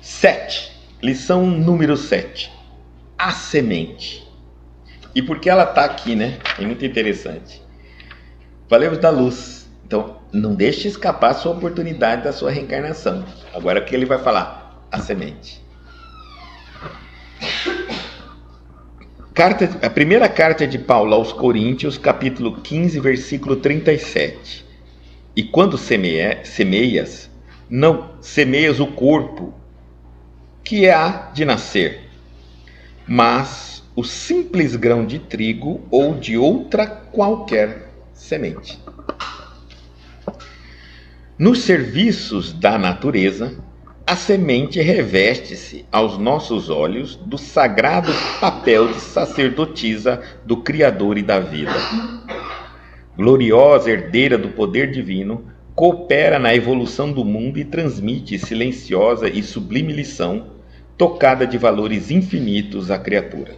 7. Lição número 7. A semente. E por que ela está aqui, né? É muito interessante. Valemos da luz. Então, não deixe escapar a sua oportunidade da sua reencarnação. Agora o que ele vai falar? A semente. A primeira carta de Paulo aos Coríntios, capítulo 15, versículo 37. E quando semeias, não semeias o corpo que há de nascer, mas o simples grão de trigo ou de outra qualquer semente. Nos serviços da natureza, a semente reveste-se aos nossos olhos do sagrado papel de sacerdotisa do Criador e da vida. Gloriosa herdeira do poder divino, coopera na evolução do mundo e transmite silenciosa e sublime lição, tocada de valores infinitos à criatura.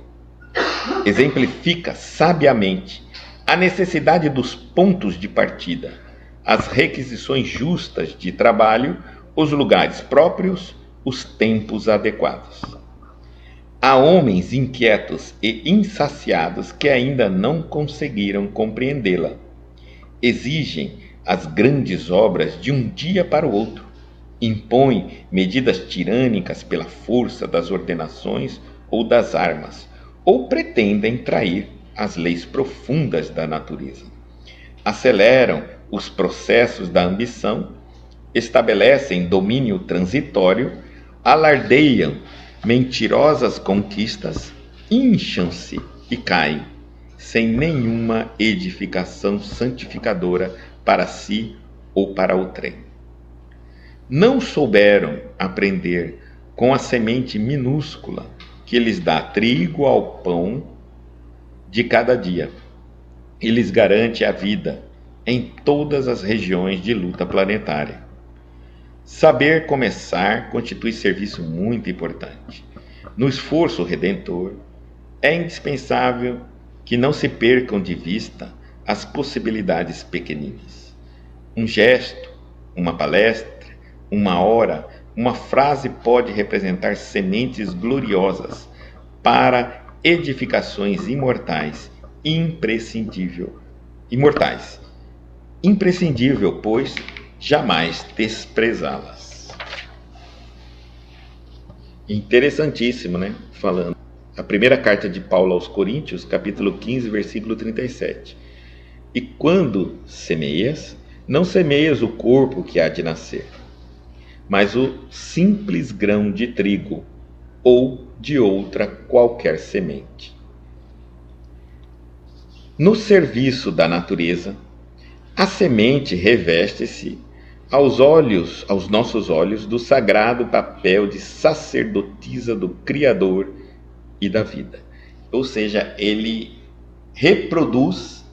Exemplifica sabiamente a necessidade dos pontos de partida, as requisições justas de trabalho, os lugares próprios, os tempos adequados. Há homens inquietos e insaciados que ainda não conseguiram compreendê-la. Exigem as grandes obras de um dia para o outro. Impõem medidas tirânicas pela força das ordenações ou das armas, ou pretendem trair as leis profundas da natureza. Aceleram os processos da ambição, estabelecem domínio transitório, alardeiam mentirosas conquistas, incham-se e caem, sem nenhuma edificação santificadora para si ou para o trem. Não souberam aprender com a semente minúscula que lhes dá trigo ao pão de cada dia e lhes garante a vida em todas as regiões de luta planetária. Saber começar constitui serviço muito importante. No esforço redentor, é indispensável que não se percam de vista as possibilidades pequeninas. Um gesto, uma palestra, uma hora, uma frase pode representar sementes gloriosas para edificações imortais, imprescindível, pois, jamais desprezá-las. Interessantíssimo, né? Falando. A primeira carta de Paulo aos Coríntios, capítulo 15, versículo 37. E quando semeias, não semeias o corpo que há de nascer, mas o simples grão de trigo ou de outra qualquer semente. No serviço da natureza, a semente reveste-se aos nossos olhos do sagrado papel de sacerdotisa do Criador e da vida. Ou seja, ele reproduz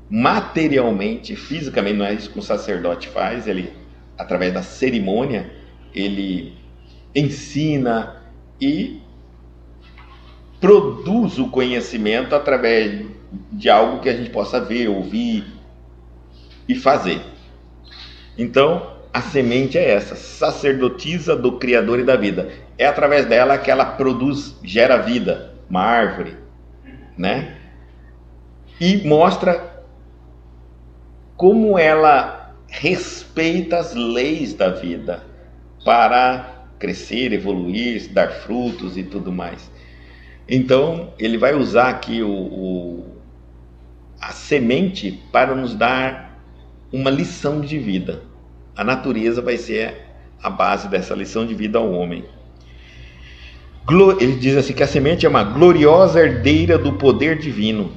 materialmente, fisicamente, não é isso que um sacerdote faz, ele, através da cerimônia, ele ensina e produz o conhecimento através de algo que a gente possa ver, ouvir e fazer. Então, a semente é essa, sacerdotisa do Criador e da vida. É através dela que ela produz, gera vida, uma árvore, né? E mostra como ela respeita as leis da vida para crescer, evoluir, dar frutos e tudo mais. Então, ele vai usar aqui a semente para nos dar uma lição de vida. A natureza vai ser a base dessa lição de vida ao homem. Ele diz assim que a semente é uma gloriosa herdeira do poder divino,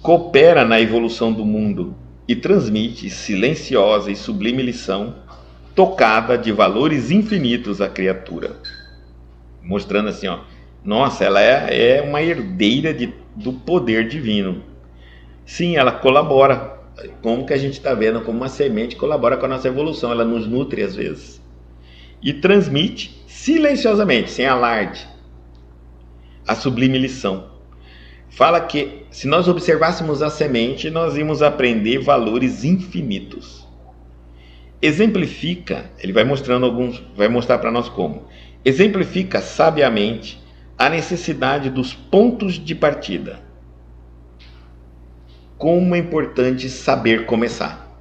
coopera na evolução do mundo e transmite silenciosa e sublime lição, tocada de valores infinitos à criatura. Mostrando assim, ó, nossa, ela é uma herdeira do poder divino. Sim, ela colabora. Como que a gente está vendo, como uma semente colabora com a nossa evolução, ela nos nutre às vezes. E transmite silenciosamente, sem alarde, a sublime lição. Fala que se nós observássemos a semente, nós íamos aprender valores infinitos. exemplifica, ele vai mostrando alguns, vai mostrar para nós como. Exemplifica sabiamente a necessidade dos pontos de partida. Como é importante saber começar.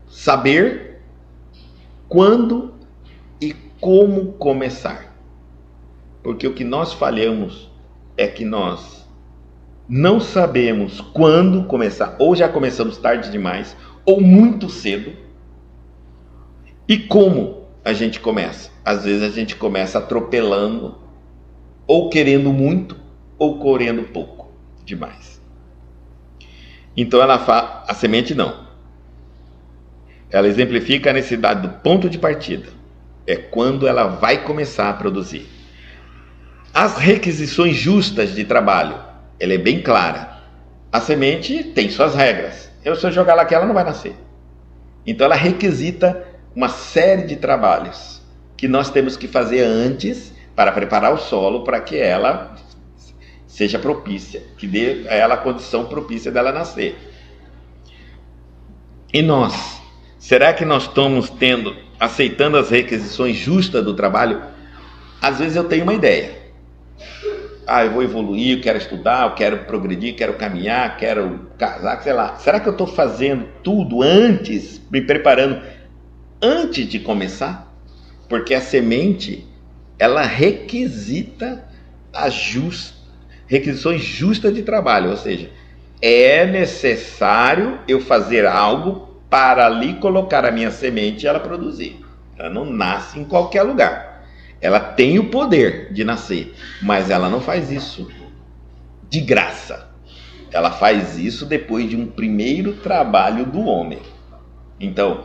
Saber quando e como começar. Porque o que nós falhamos é que nós não sabemos quando começar, ou já começamos tarde demais, ou muito cedo. E como a gente começa? Às vezes a gente começa atropelando, ou querendo muito, ou querendo pouco demais. Então a semente não. Ela exemplifica a necessidade do ponto de partida. É quando ela vai começar a produzir. As requisições justas de trabalho, ela é bem clara. A semente tem suas regras. Se eu jogar lá que ela não vai nascer. Então ela requisita uma série de trabalhos que nós temos que fazer antes para preparar o solo para que ela seja propícia, que dê a ela a condição propícia dela nascer. E nós? Será que nós estamos aceitando as requisições justas do trabalho? Às vezes eu tenho uma ideia. Eu vou evoluir, eu quero estudar, eu quero progredir, quero caminhar, quero casar, sei lá. Será que eu estou fazendo tudo antes, me preparando antes de começar? Porque a semente, ela requisita requisições justas de trabalho, ou seja, é necessário eu fazer algo para ali colocar a minha semente e ela produzir. Ela não nasce em qualquer lugar. Ela tem o poder de nascer, mas ela não faz isso de graça. Ela faz isso depois de um primeiro trabalho do homem. Então,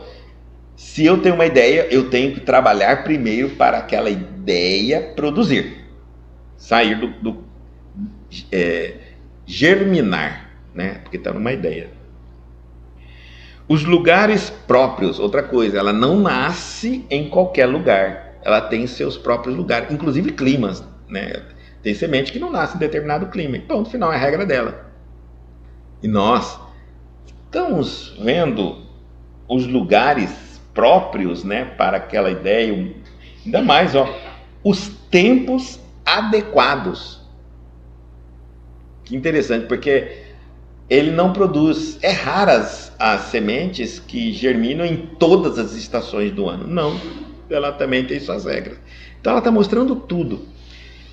se eu tenho uma ideia, eu tenho que trabalhar primeiro para aquela ideia produzir. Sair germinar, né? Porque está numa ideia. Os lugares próprios, outra coisa, ela não nasce em qualquer lugar. Ela tem seus próprios lugares, inclusive climas, né? Tem semente que não nasce em determinado clima. Ponto final, é a regra dela. E nós estamos vendo os lugares próprios, né, para aquela ideia, ainda mais, os tempos adequados. Que interessante, porque ele não produz, é raras as sementes que germinam em todas as estações do ano. Não, ela também tem suas regras. Então ela está mostrando tudo.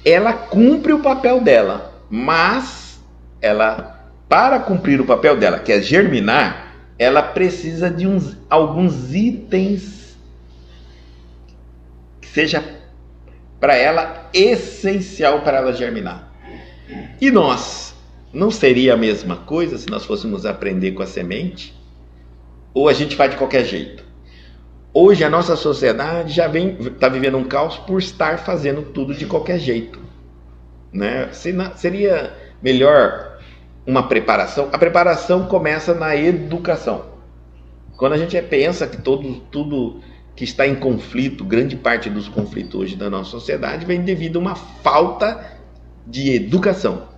Ela cumpre o papel dela, mas ela, para cumprir o papel dela, que é germinar, ela precisa de alguns itens que seja para ela essencial para ela germinar. E nós, não seria a mesma coisa se nós fôssemos aprender com a semente? Ou a gente faz de qualquer jeito? Hoje a nossa sociedade já está vivendo um caos por estar fazendo tudo de qualquer jeito, né? Seria melhor uma preparação. A preparação começa na educação. Quando a gente pensa que tudo que está em conflito, grande parte dos conflitos hoje da nossa sociedade vem devido a uma falta de educação.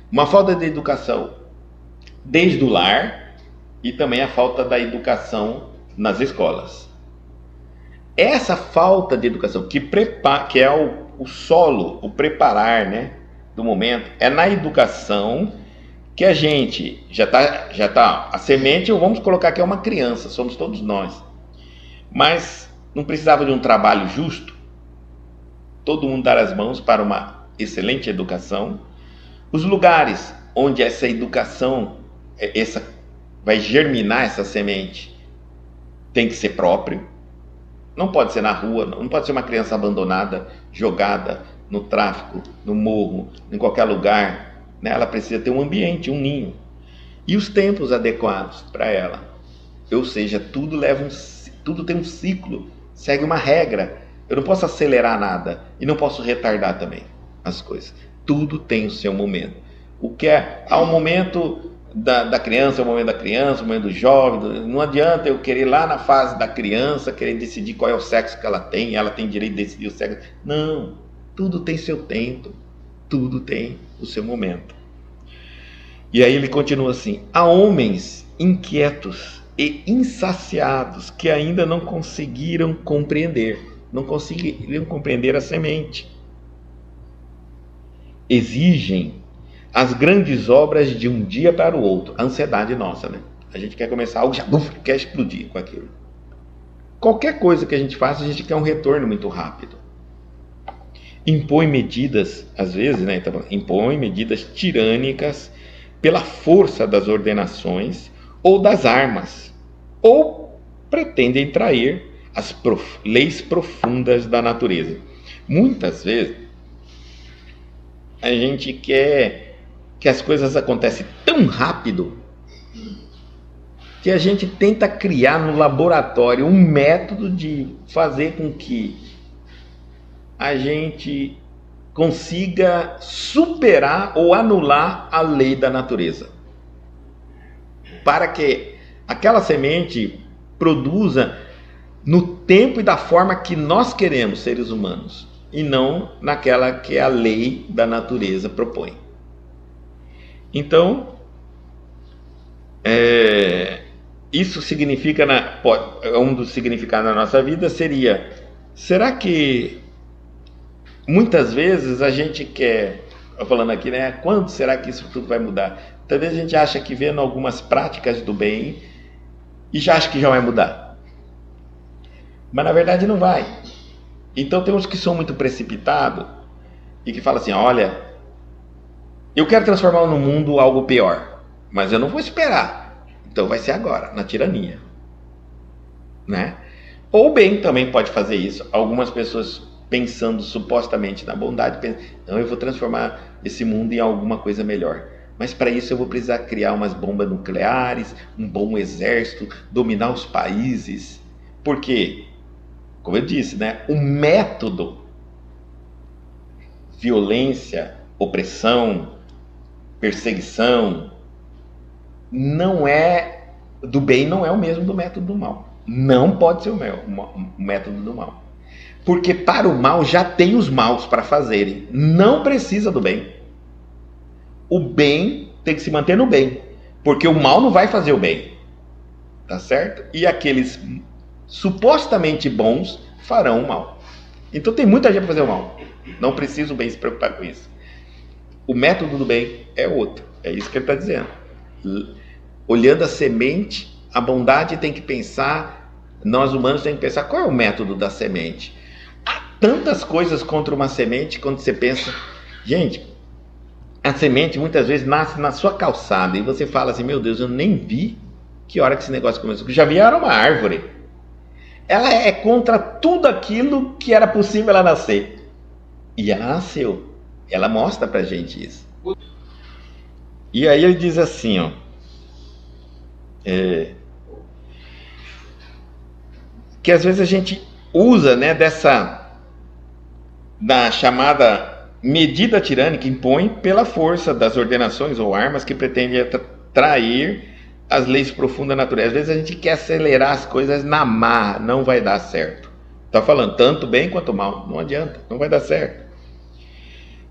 Uma falta de educação desde o lar e também a falta da educação nas escolas. Essa falta de educação que é o solo, o preparar, né, do momento, é na educação que a gente já tá a semente, vamos colocar que é uma criança, somos todos nós. Mas não precisava de um trabalho justo? Todo mundo dar as mãos para uma excelente educação. Os lugares onde essa educação vai germinar essa semente tem que ser próprio. Não pode ser na rua, não pode ser uma criança abandonada, jogada no tráfico, no morro, em qualquer lugar, né? Ela precisa ter um ambiente, um ninho. E os tempos adequados para ela. Ou seja, tudo tem um ciclo, segue uma regra. Eu não posso acelerar nada e não posso retardar também as coisas. Tudo tem o seu momento. O que há um momento da criança, é o momento da criança, o momento do jovem. Não adianta eu querer lá na fase da criança, querer decidir qual é o sexo que ela tem direito de decidir o sexo. Não, tudo tem seu tempo, tudo tem o seu momento. E aí ele continua assim: há homens inquietos e insaciados que ainda não conseguiram compreender a semente. Exigem as grandes obras de um dia para o outro. A ansiedade nossa, né? A gente quer começar algo, já quer explodir com aquilo. Qualquer coisa que a gente faça, a gente quer um retorno muito rápido. Impõe medidas, às vezes, né? Impõe medidas tirânicas pela força das ordenações ou das armas, ou pretendem trair as leis profundas da natureza. Muitas vezes, a gente quer que as coisas acontecem tão rápido que a gente tenta criar no laboratório um método de fazer com que a gente consiga superar ou anular a lei da natureza, para que aquela semente produza no tempo e da forma que nós queremos, seres humanos, e não naquela que a lei da natureza propõe. Então, isso significa, um dos significados na nossa vida seria, será que muitas vezes a gente quer, falando aqui, né? Quando será que isso tudo vai mudar? Talvez a gente acha que vendo algumas práticas do bem e já acha que já vai mudar. Mas na verdade não vai. Então tem uns que são muito precipitados e que falam assim, olha, eu quero transformar no mundo algo pior, mas eu não vou esperar. Então vai ser agora, na tirania. Né? Ou bem também pode fazer isso. Algumas pessoas pensando supostamente na bondade, pensam, não, eu vou transformar esse mundo em alguma coisa melhor. Mas para isso eu vou precisar criar umas bombas nucleares, um bom exército, dominar os países. Porque, como eu disse, né, o método, violência, opressão, perseguição, não é do bem, não é o mesmo do método do mal. Não pode ser o método do mal. Porque para o mal já tem os maus para fazerem. Não precisa do bem. O bem tem que se manter no bem. Porque o mal não vai fazer o bem. Tá certo? E aqueles supostamente bons farão o mal. Então tem muita gente para fazer o mal. Não precisa o bem se preocupar com isso. O método do bem é outro. É isso que ele está dizendo. Olhando a semente, a bondade tem que pensar, nós humanos temos que pensar qual é o método da semente. Há tantas coisas contra uma semente quando você pensa, gente, a semente muitas vezes nasce na sua calçada e você fala assim, meu Deus, eu nem vi que hora que esse negócio começou. Eu já vi, era uma árvore. Ela é contra tudo aquilo que era possível ela nascer. E ela nasceu. Ela mostra pra gente isso. E aí ele diz assim, ó, que às vezes a gente usa, né, da chamada medida tirânica, impõe pela força das ordenações ou armas que pretendem trair as leis profundas da natureza. Às vezes a gente quer acelerar as coisas na marra, não vai dar certo. Está falando tanto bem quanto mal, não adianta, não vai dar certo.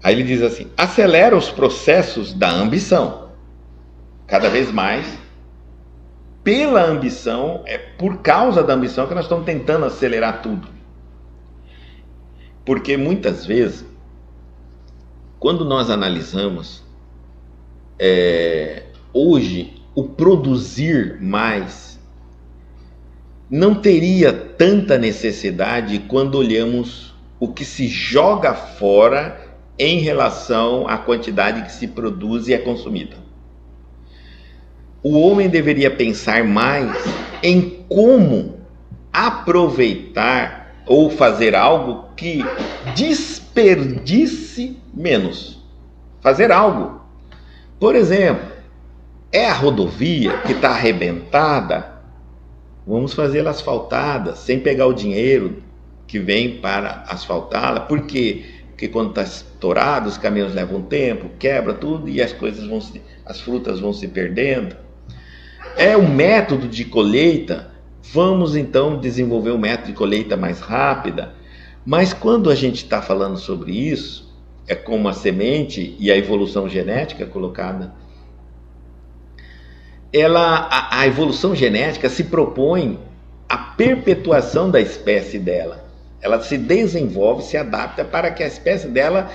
Aí ele diz assim, acelera os processos da ambição, cada vez mais, pela ambição, é por causa da ambição que nós estamos tentando acelerar tudo. Porque muitas vezes, quando nós analisamos, hoje, o produzir mais não teria tanta necessidade quando olhamos o que se joga fora em relação à quantidade que se produz e é consumida. O homem deveria pensar mais em como aproveitar ou fazer algo que desperdice menos. Fazer algo. Por exemplo, é a rodovia que está arrebentada, vamos fazê-la asfaltada, sem pegar o dinheiro que vem para asfaltá-la. Por quê? Porque quando está estourado, os caminhões levam tempo, quebra tudo e as frutas vão se perdendo. É um método de colheita, vamos então desenvolver um método de colheita mais rápida. Mas quando a gente está falando sobre isso, é como a semente e a evolução genética colocada, a evolução genética se propõe à perpetuação da espécie dela. Ela se desenvolve, se adapta para que a espécie dela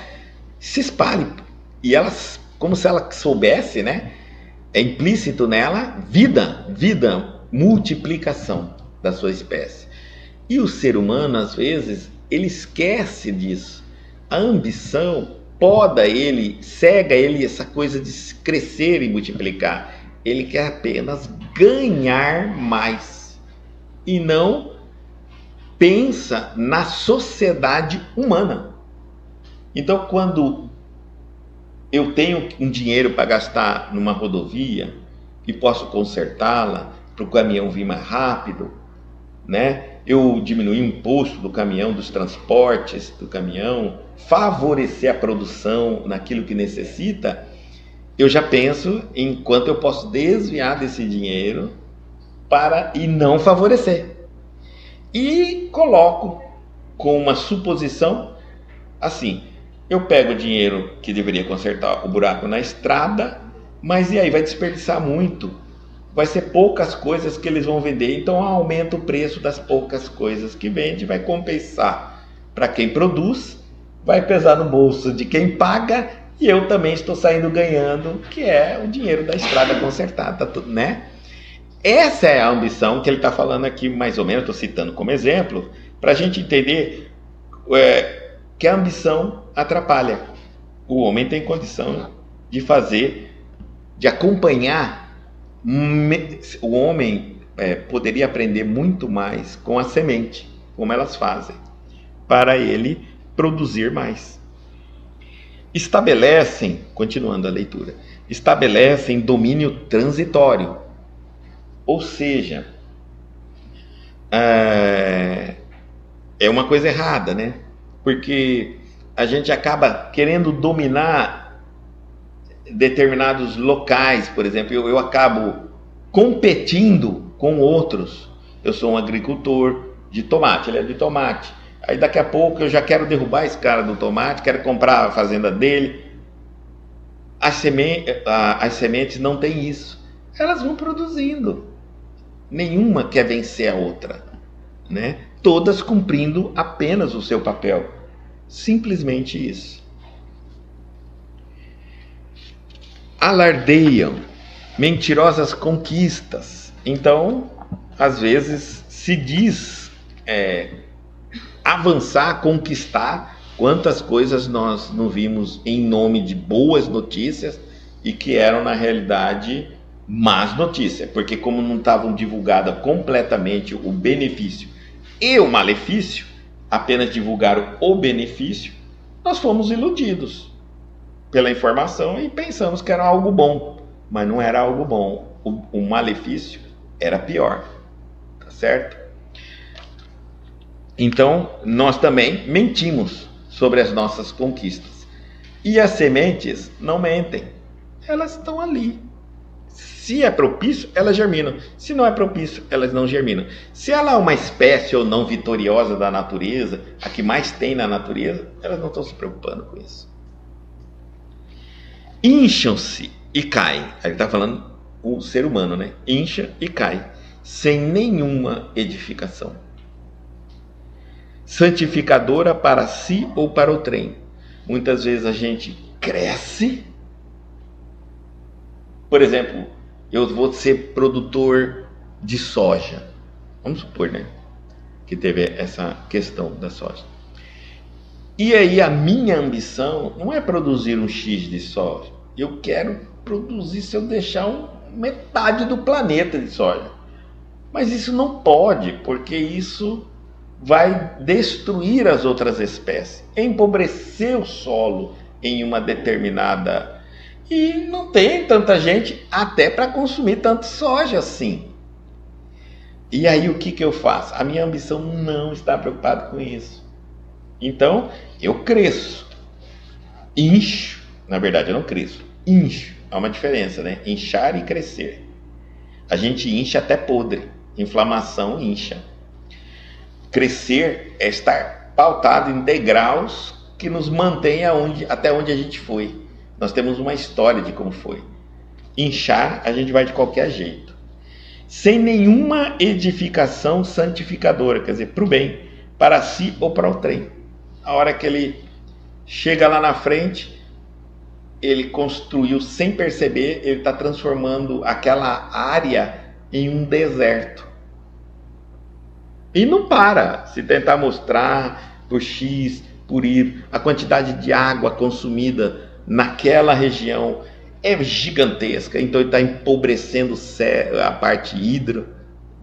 se espalhe. E ela, como se ela soubesse, né? É implícito nela vida, multiplicação da sua espécie. E o ser humano, às vezes, ele esquece disso. A ambição poda ele, cega ele, essa coisa de crescer e multiplicar. Ele quer apenas ganhar mais e não pensa na sociedade humana. Então, quando eu tenho um dinheiro para gastar numa rodovia e posso consertá-la para o caminhão vir mais rápido, né? Eu diminuir o imposto do caminhão, dos transportes do caminhão, favorecer a produção naquilo que necessita, eu já penso em quanto eu posso desviar desse dinheiro e não favorecer. E coloco com uma suposição assim: eu pego o dinheiro que deveria consertar o buraco na estrada, mas e aí vai desperdiçar muito. Vai ser poucas coisas que eles vão vender, então aumenta o preço das poucas coisas que vende, vai compensar para quem produz, vai pesar no bolso de quem paga, e eu também estou saindo ganhando, que é o dinheiro da estrada consertada, né? Essa é a ambição que ele está falando aqui, mais ou menos, estou citando como exemplo, para a gente entender que a ambição atrapalha. O homem tem condição de fazer, de acompanhar. O homem poderia aprender muito mais com a semente, como elas fazem, para ele produzir mais. Continuando a leitura, estabelecem domínio transitório, ou seja, é uma coisa errada, né? Porque a gente acaba querendo dominar determinados locais, por exemplo, eu acabo competindo com outros. Eu sou um agricultor de tomate, ele é de tomate. Aí daqui a pouco eu já quero derrubar esse cara do tomate, quero comprar a fazenda dele. As sementes não têm isso. Elas vão produzindo. Nenhuma quer vencer a outra, né? Todas cumprindo apenas o seu papel. Simplesmente isso. Alardeiam mentirosas conquistas. Então, às vezes se diz avançar, conquistar. Quantas coisas nós não vimos em nome de boas notícias e que eram na realidade más notícias, porque como não estavam divulgadas completamente o benefício e o malefício, apenas divulgaram o benefício, nós fomos iludidos pela informação e pensamos que era algo bom, mas não era algo bom. O malefício era pior, tá certo? Então, nós também mentimos sobre as nossas conquistas. E as sementes não mentem, elas estão ali. Se é propício, elas germinam. Se não é propício, elas não germinam. Se ela é uma espécie ou não vitoriosa da natureza, a que mais tem na natureza, elas não estão se preocupando com isso. Incham-se e caem. Aí ele está falando o ser humano, né? Incha e cai, sem nenhuma edificação. Santificadora para si ou para o trem. Muitas vezes a gente cresce. Por exemplo, eu vou ser produtor de soja. Vamos supor, né? Que teve essa questão da soja. E aí a minha ambição não é produzir um X de soja. Eu quero produzir, se eu deixar metade do planeta de soja. Mas isso não pode, porque isso vai destruir as outras espécies, empobrecer o solo em uma determinada... E não tem tanta gente até para consumir tanto soja assim. E aí o que eu faço? A minha ambição não está preocupada com isso. Então, eu cresço, incho, na verdade eu não cresço, incho, há uma diferença, né? Inchar e crescer. A gente incha até podre, inflamação incha. Crescer é estar pautado em degraus que nos mantém até onde a gente foi. Nós temos uma história de como foi. inchar, a gente vai de qualquer jeito. Sem nenhuma edificação santificadora, quer dizer, para o bem, para si ou para o trem. A hora que ele chega lá na frente, ele construiu sem perceber, ele está transformando aquela área em um deserto. E não para, se tentar mostrar por X, por Y, a quantidade de água consumida naquela região é gigantesca, então ele está empobrecendo a parte hidro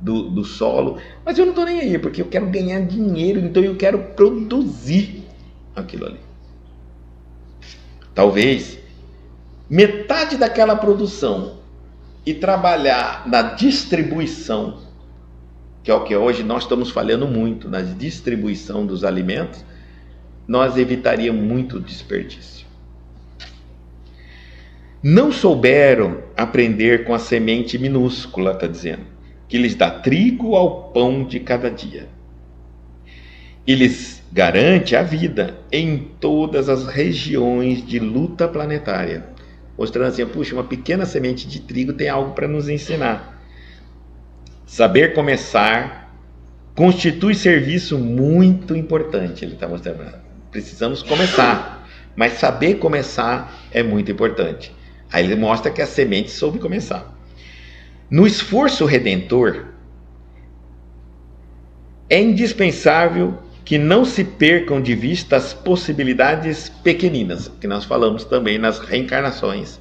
do solo, mas eu não estou nem aí, porque eu quero ganhar dinheiro, então eu quero produzir aquilo ali. Talvez metade daquela produção e trabalhar na distribuição, que é o que hoje nós estamos falhando muito, na distribuição dos alimentos, nós evitaríamos muito desperdício. Não souberam aprender com a semente minúscula, está dizendo, que lhes dá trigo ao pão de cada dia. E lhes garante a vida em todas as regiões de luta planetária. Mostrando assim, puxa, uma pequena semente de trigo tem algo para nos ensinar. Saber começar constitui serviço muito importante. Ele está mostrando, precisamos começar, mas saber começar é muito importante. Aí ele mostra que a semente soube começar. No esforço redentor, é indispensável que não se percam de vista as possibilidades pequeninas, que nós falamos também nas reencarnações.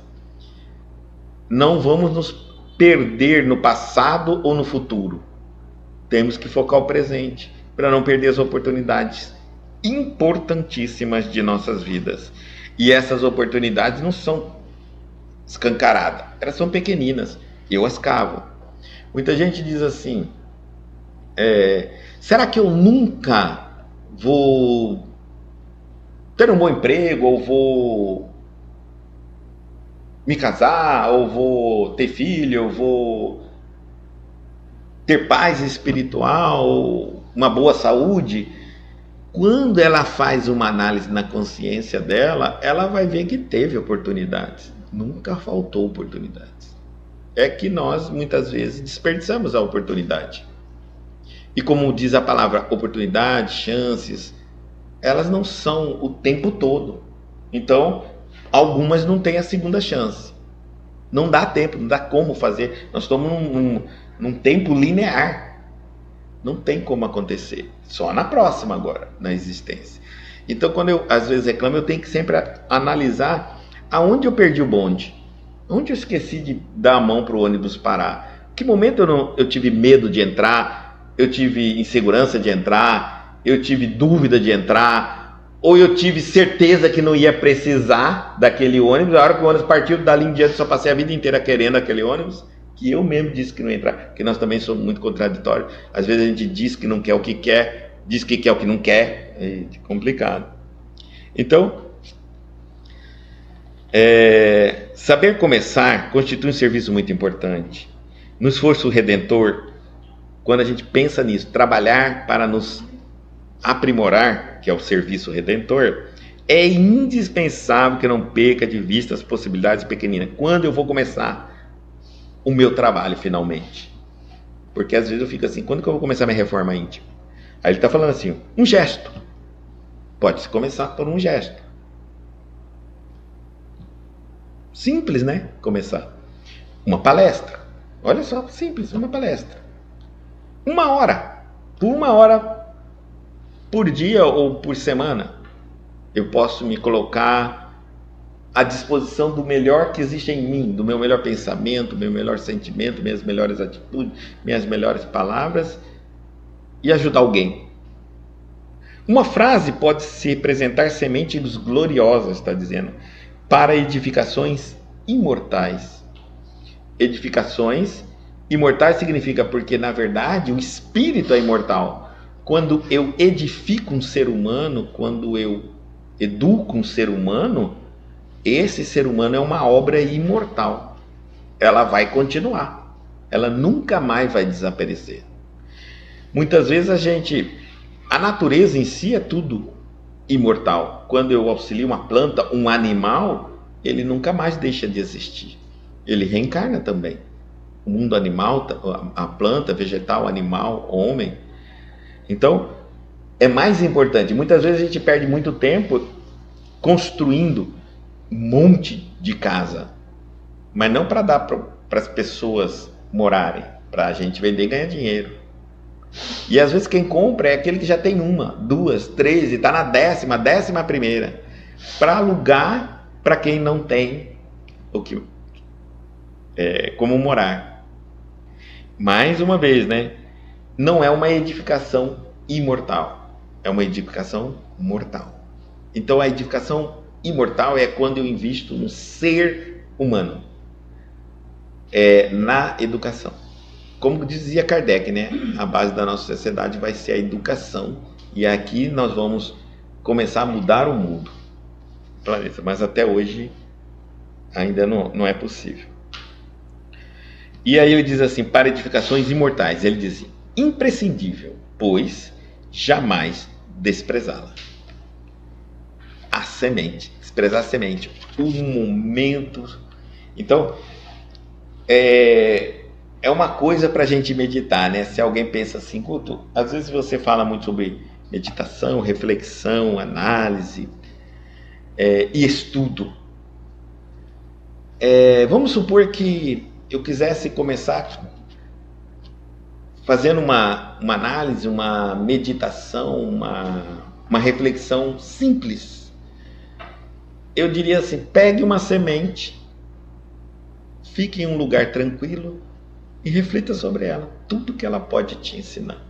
Não vamos nos perder no passado ou no futuro. Temos que focar o presente, para não perder as oportunidades importantíssimas de nossas vidas. E essas oportunidades não são escancaradas, elas são pequeninas, eu as cavo. Muita gente diz assim, será que eu nunca vou ter um bom emprego, ou vou me casar, ou vou ter filho, ou vou ter paz espiritual, uma boa saúde? Quando ela faz uma análise na consciência dela, ela vai ver que teve oportunidades. Nunca faltou oportunidades. É que nós, muitas vezes, desperdiçamos a oportunidade. E como diz a palavra oportunidade, chances, elas não são o tempo todo. Então, algumas não têm a segunda chance. Não dá tempo, não dá como fazer. Nós estamos num tempo linear. Não tem como acontecer. Só na próxima agora, na existência. Então, quando eu às vezes reclamo, eu tenho que sempre analisar aonde eu perdi o bonde. Onde eu esqueci de dar a mão para o ônibus parar. Que momento eu tive medo de entrar, eu tive insegurança de entrar, eu tive dúvida de entrar, ou eu tive certeza que não ia precisar daquele ônibus. A hora que o ônibus partiu, dali em diante, só passei a vida inteira querendo aquele ônibus, que eu mesmo disse que não ia entrar, porque nós também somos muito contraditórios. Às vezes a gente diz que não quer o que quer, diz que quer o que não quer, é complicado. Então, saber começar constitui um serviço muito importante. No esforço redentor, quando a gente pensa nisso, trabalhar para nos aprimorar, que é o serviço redentor, é indispensável que não perca de vista as possibilidades pequeninas. Quando eu vou começar o meu trabalho finalmente? Porque às vezes eu fico assim, quando que eu vou começar minha reforma íntima? Aí ele está falando assim, um gesto. Pode-se começar por um gesto. Simples, né? Começar. Uma palestra. Olha só, simples, uma palestra. 1 hora. Por 1 hora por dia ou por semana, eu posso me colocar à disposição do melhor que existe em mim, do meu melhor pensamento, meu melhor sentimento, minhas melhores atitudes, minhas melhores palavras, e ajudar alguém. Uma frase pode se representar sementes gloriosas, está dizendo, para edificações imortais. Edificações imortais significa porque, na verdade, o espírito é imortal. Quando eu edifico um ser humano, quando eu educo um ser humano, esse ser humano é uma obra imortal. Ela vai continuar. Ela nunca mais vai desaparecer. Muitas vezes a natureza em si é tudo imortal. Quando eu auxilio uma planta, um animal, ele nunca mais deixa de existir. ele reencarna também. O mundo animal, a planta, vegetal, animal, homem. Então, é mais importante. Muitas vezes a gente perde muito tempo construindo um monte de casa, mas não para dar para as pessoas morarem, para a gente vender e ganhar dinheiro. E às vezes quem compra é aquele que já tem uma, duas, três e está na décima primeira, para alugar para quem não tem o que como morar. Mais uma vez, né? Não é uma edificação imortal, é uma edificação mortal. Então a edificação imortal é quando eu invisto no ser humano, na educação. Como dizia Kardec, né? A base da nossa sociedade vai ser a educação, e aqui nós vamos começar a mudar o mundo, o planeta, mas até hoje ainda não é possível. E aí ele diz assim, para edificações imortais, ele diz assim, imprescindível, pois jamais desprezá-la. A semente, desprezar a semente, o momento. Então, é uma coisa para a gente meditar, né? Se alguém pensa assim, Guto, às vezes você fala muito sobre meditação, reflexão, análise e estudo. Vamos supor que eu quisesse começar fazendo uma análise, uma meditação, uma reflexão simples. Eu diria assim, pegue uma semente, fique em um lugar tranquilo e reflita sobre ela, tudo que ela pode te ensinar.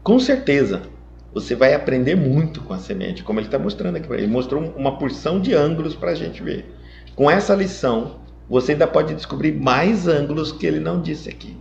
Com certeza, você vai aprender muito com a semente, como ele está mostrando aqui. Ele mostrou uma porção de ângulos para a gente ver. Com essa lição, você ainda pode descobrir mais ângulos que ele não disse aqui.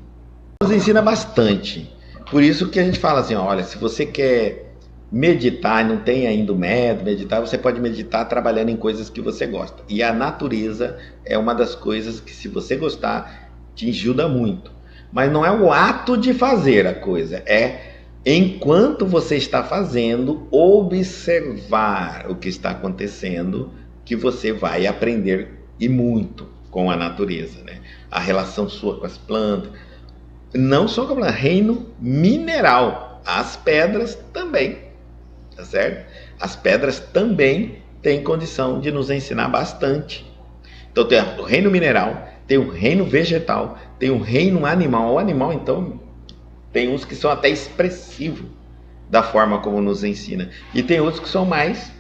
Nos ensina bastante. Por isso que a gente fala assim, olha, se você quer meditar e não tem ainda o método, meditar, você pode meditar trabalhando em coisas que você gosta. E a natureza é uma das coisas que, se você gostar, te ajuda muito. Mas não é o ato de fazer a coisa, é enquanto você está fazendo, observar o que está acontecendo, que você vai aprender e muito com a natureza, né? A relação sua com as plantas, não só com a planta, reino mineral, as pedras também, tá certo? As pedras também têm condição de nos ensinar bastante. Então tem o reino mineral, tem o reino vegetal, tem o reino animal. O animal, então, tem uns que são até expressivos da forma como nos ensina, e tem outros que são mais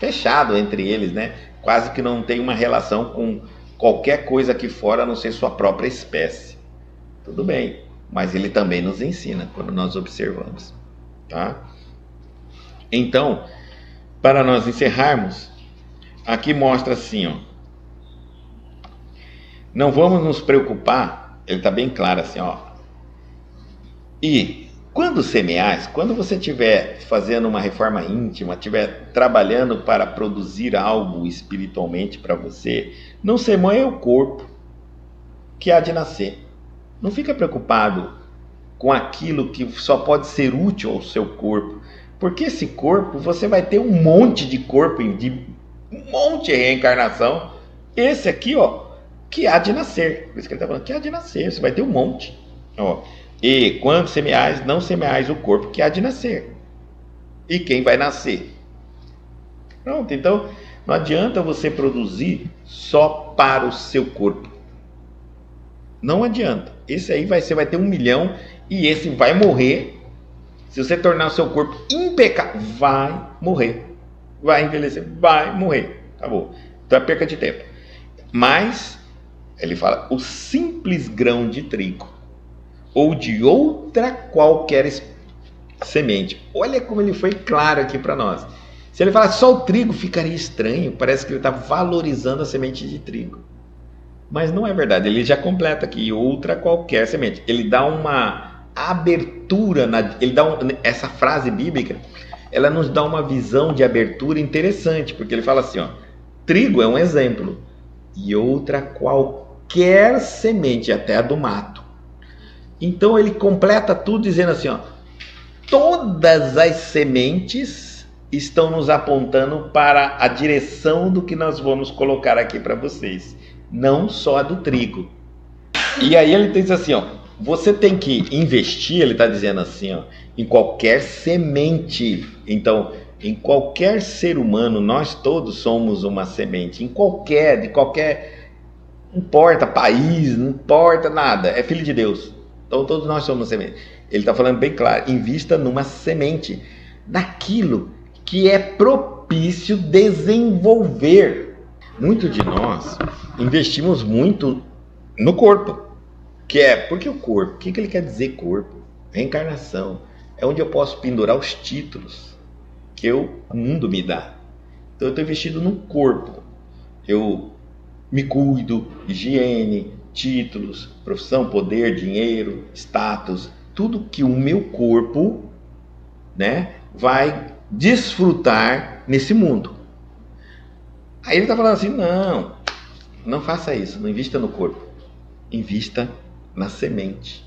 fechados entre eles, né? Quase que não tem uma relação com qualquer coisa aqui fora, a não ser sua própria espécie. Tudo bem, mas ele também nos ensina quando nós observamos, tá? Então, para nós encerrarmos, aqui mostra assim, ó. Não vamos nos preocupar, ele está bem claro assim, ó. E quando semeais, quando você estiver fazendo uma reforma íntima, estiver trabalhando para produzir algo espiritualmente para você, não semeie o corpo que há de nascer. Não fica preocupado com aquilo que só pode ser útil ao seu corpo, porque esse corpo, você vai ter um monte de corpo, um monte de reencarnação. Esse aqui, ó, que há de nascer. Por isso que ele está falando que há de nascer, você vai ter um monte. Ó. E quando semeais, não semeais o corpo que há de nascer. E quem vai nascer? Pronto, então não adianta você produzir só para o seu corpo. Não adianta. Esse aí você vai ter 1 milhão e esse vai morrer. Se você tornar o seu corpo impecável, vai morrer. Vai envelhecer, vai morrer. Acabou. Então é perca de tempo. Mas, ele fala, o simples grão de trigo ou de outra qualquer semente. Olha como ele foi claro aqui para nós. Se ele falar só o trigo, ficaria estranho. Parece que ele está valorizando a semente de trigo. Mas não é verdade. Ele já completa aqui, outra qualquer semente. Ele dá uma abertura, essa frase bíblica, ela nos dá uma visão de abertura interessante, porque ele fala assim, ó, trigo é um exemplo, e outra qualquer semente, até a do mato. Então ele completa tudo dizendo assim, ó, todas as sementes estão nos apontando para a direção do que nós vamos colocar aqui para vocês. não só a do trigo. E aí ele diz assim, ó, você tem que investir, ele está dizendo assim, ó, em qualquer semente. Então, em qualquer ser humano, nós todos somos uma semente. De qualquer, não importa país, não importa nada, é filho de Deus. Então todos nós somos semente. Ele está falando bem claro, invista numa semente, daquilo que é propício desenvolver. Muito de nós investimos muito no corpo. Porque o corpo, o que ele quer dizer corpo? Reencarnação. É onde eu posso pendurar os títulos que o mundo me dá. Então eu estou investido no corpo. Eu me cuido, higiene, títulos, profissão, poder, dinheiro, status, tudo que o meu corpo, né, vai desfrutar nesse mundo. Aí ele está falando assim, não faça isso, não invista no corpo, invista na semente.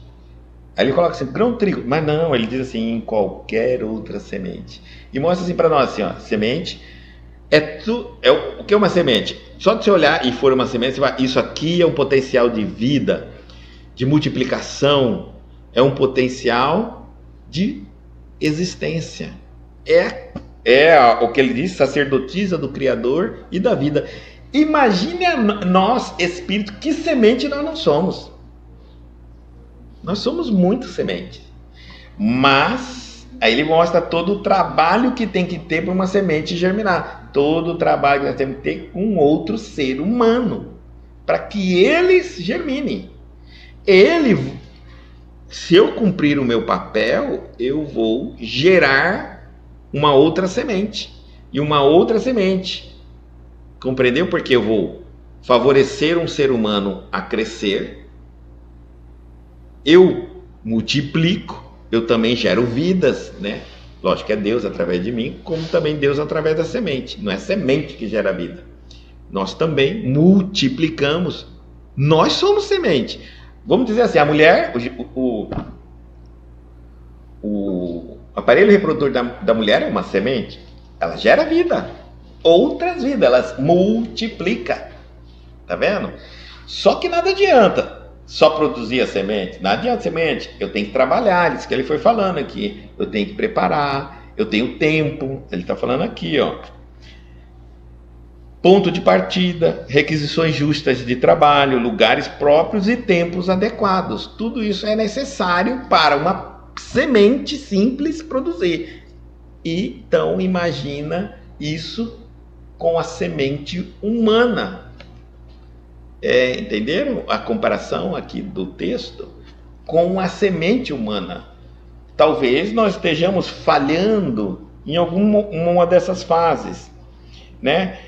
Aí ele coloca assim, grão trigo, mas não, ele diz assim, em qualquer outra semente. E mostra assim para nós, assim, ó, semente o que é uma semente? Só de você olhar e for uma semente, você vai, isso aqui é um potencial de vida, de multiplicação, é um potencial de existência. O que ele diz, sacerdotisa do Criador e da vida. Imagine nós, espírito, que semente nós não somos. Nós somos muito semente. Mas, aí ele mostra todo o trabalho que tem que ter para uma semente germinar. Todo o trabalho que nós temos que ter com outro ser humano. Para que eles germinem. Se eu cumprir o meu papel, eu vou gerar uma outra semente. E uma outra semente. Compreendeu? Porque eu vou favorecer um ser humano a crescer. Eu multiplico, eu também gero vidas, né? Lógico que é Deus através de mim, como também Deus através da semente. Não é semente que gera vida. Nós também multiplicamos. Nós somos semente. Vamos dizer assim, a mulher, o aparelho reprodutor da mulher é uma semente. Ela gera vida. Outras vidas, ela multiplica. Tá vendo? Só que nada adianta só produzir a semente. Não adianta semente. Eu tenho que trabalhar, isso que ele foi falando aqui. Eu tenho que preparar, eu tenho tempo. Ele está falando aqui, ó. Ponto de partida, requisições justas de trabalho, lugares próprios e tempos adequados. Tudo isso é necessário para uma semente simples produzir. Então, imagina isso com a semente humana. Entenderam a comparação aqui do texto com a semente humana? Talvez nós estejamos falhando em alguma dessas fases, né?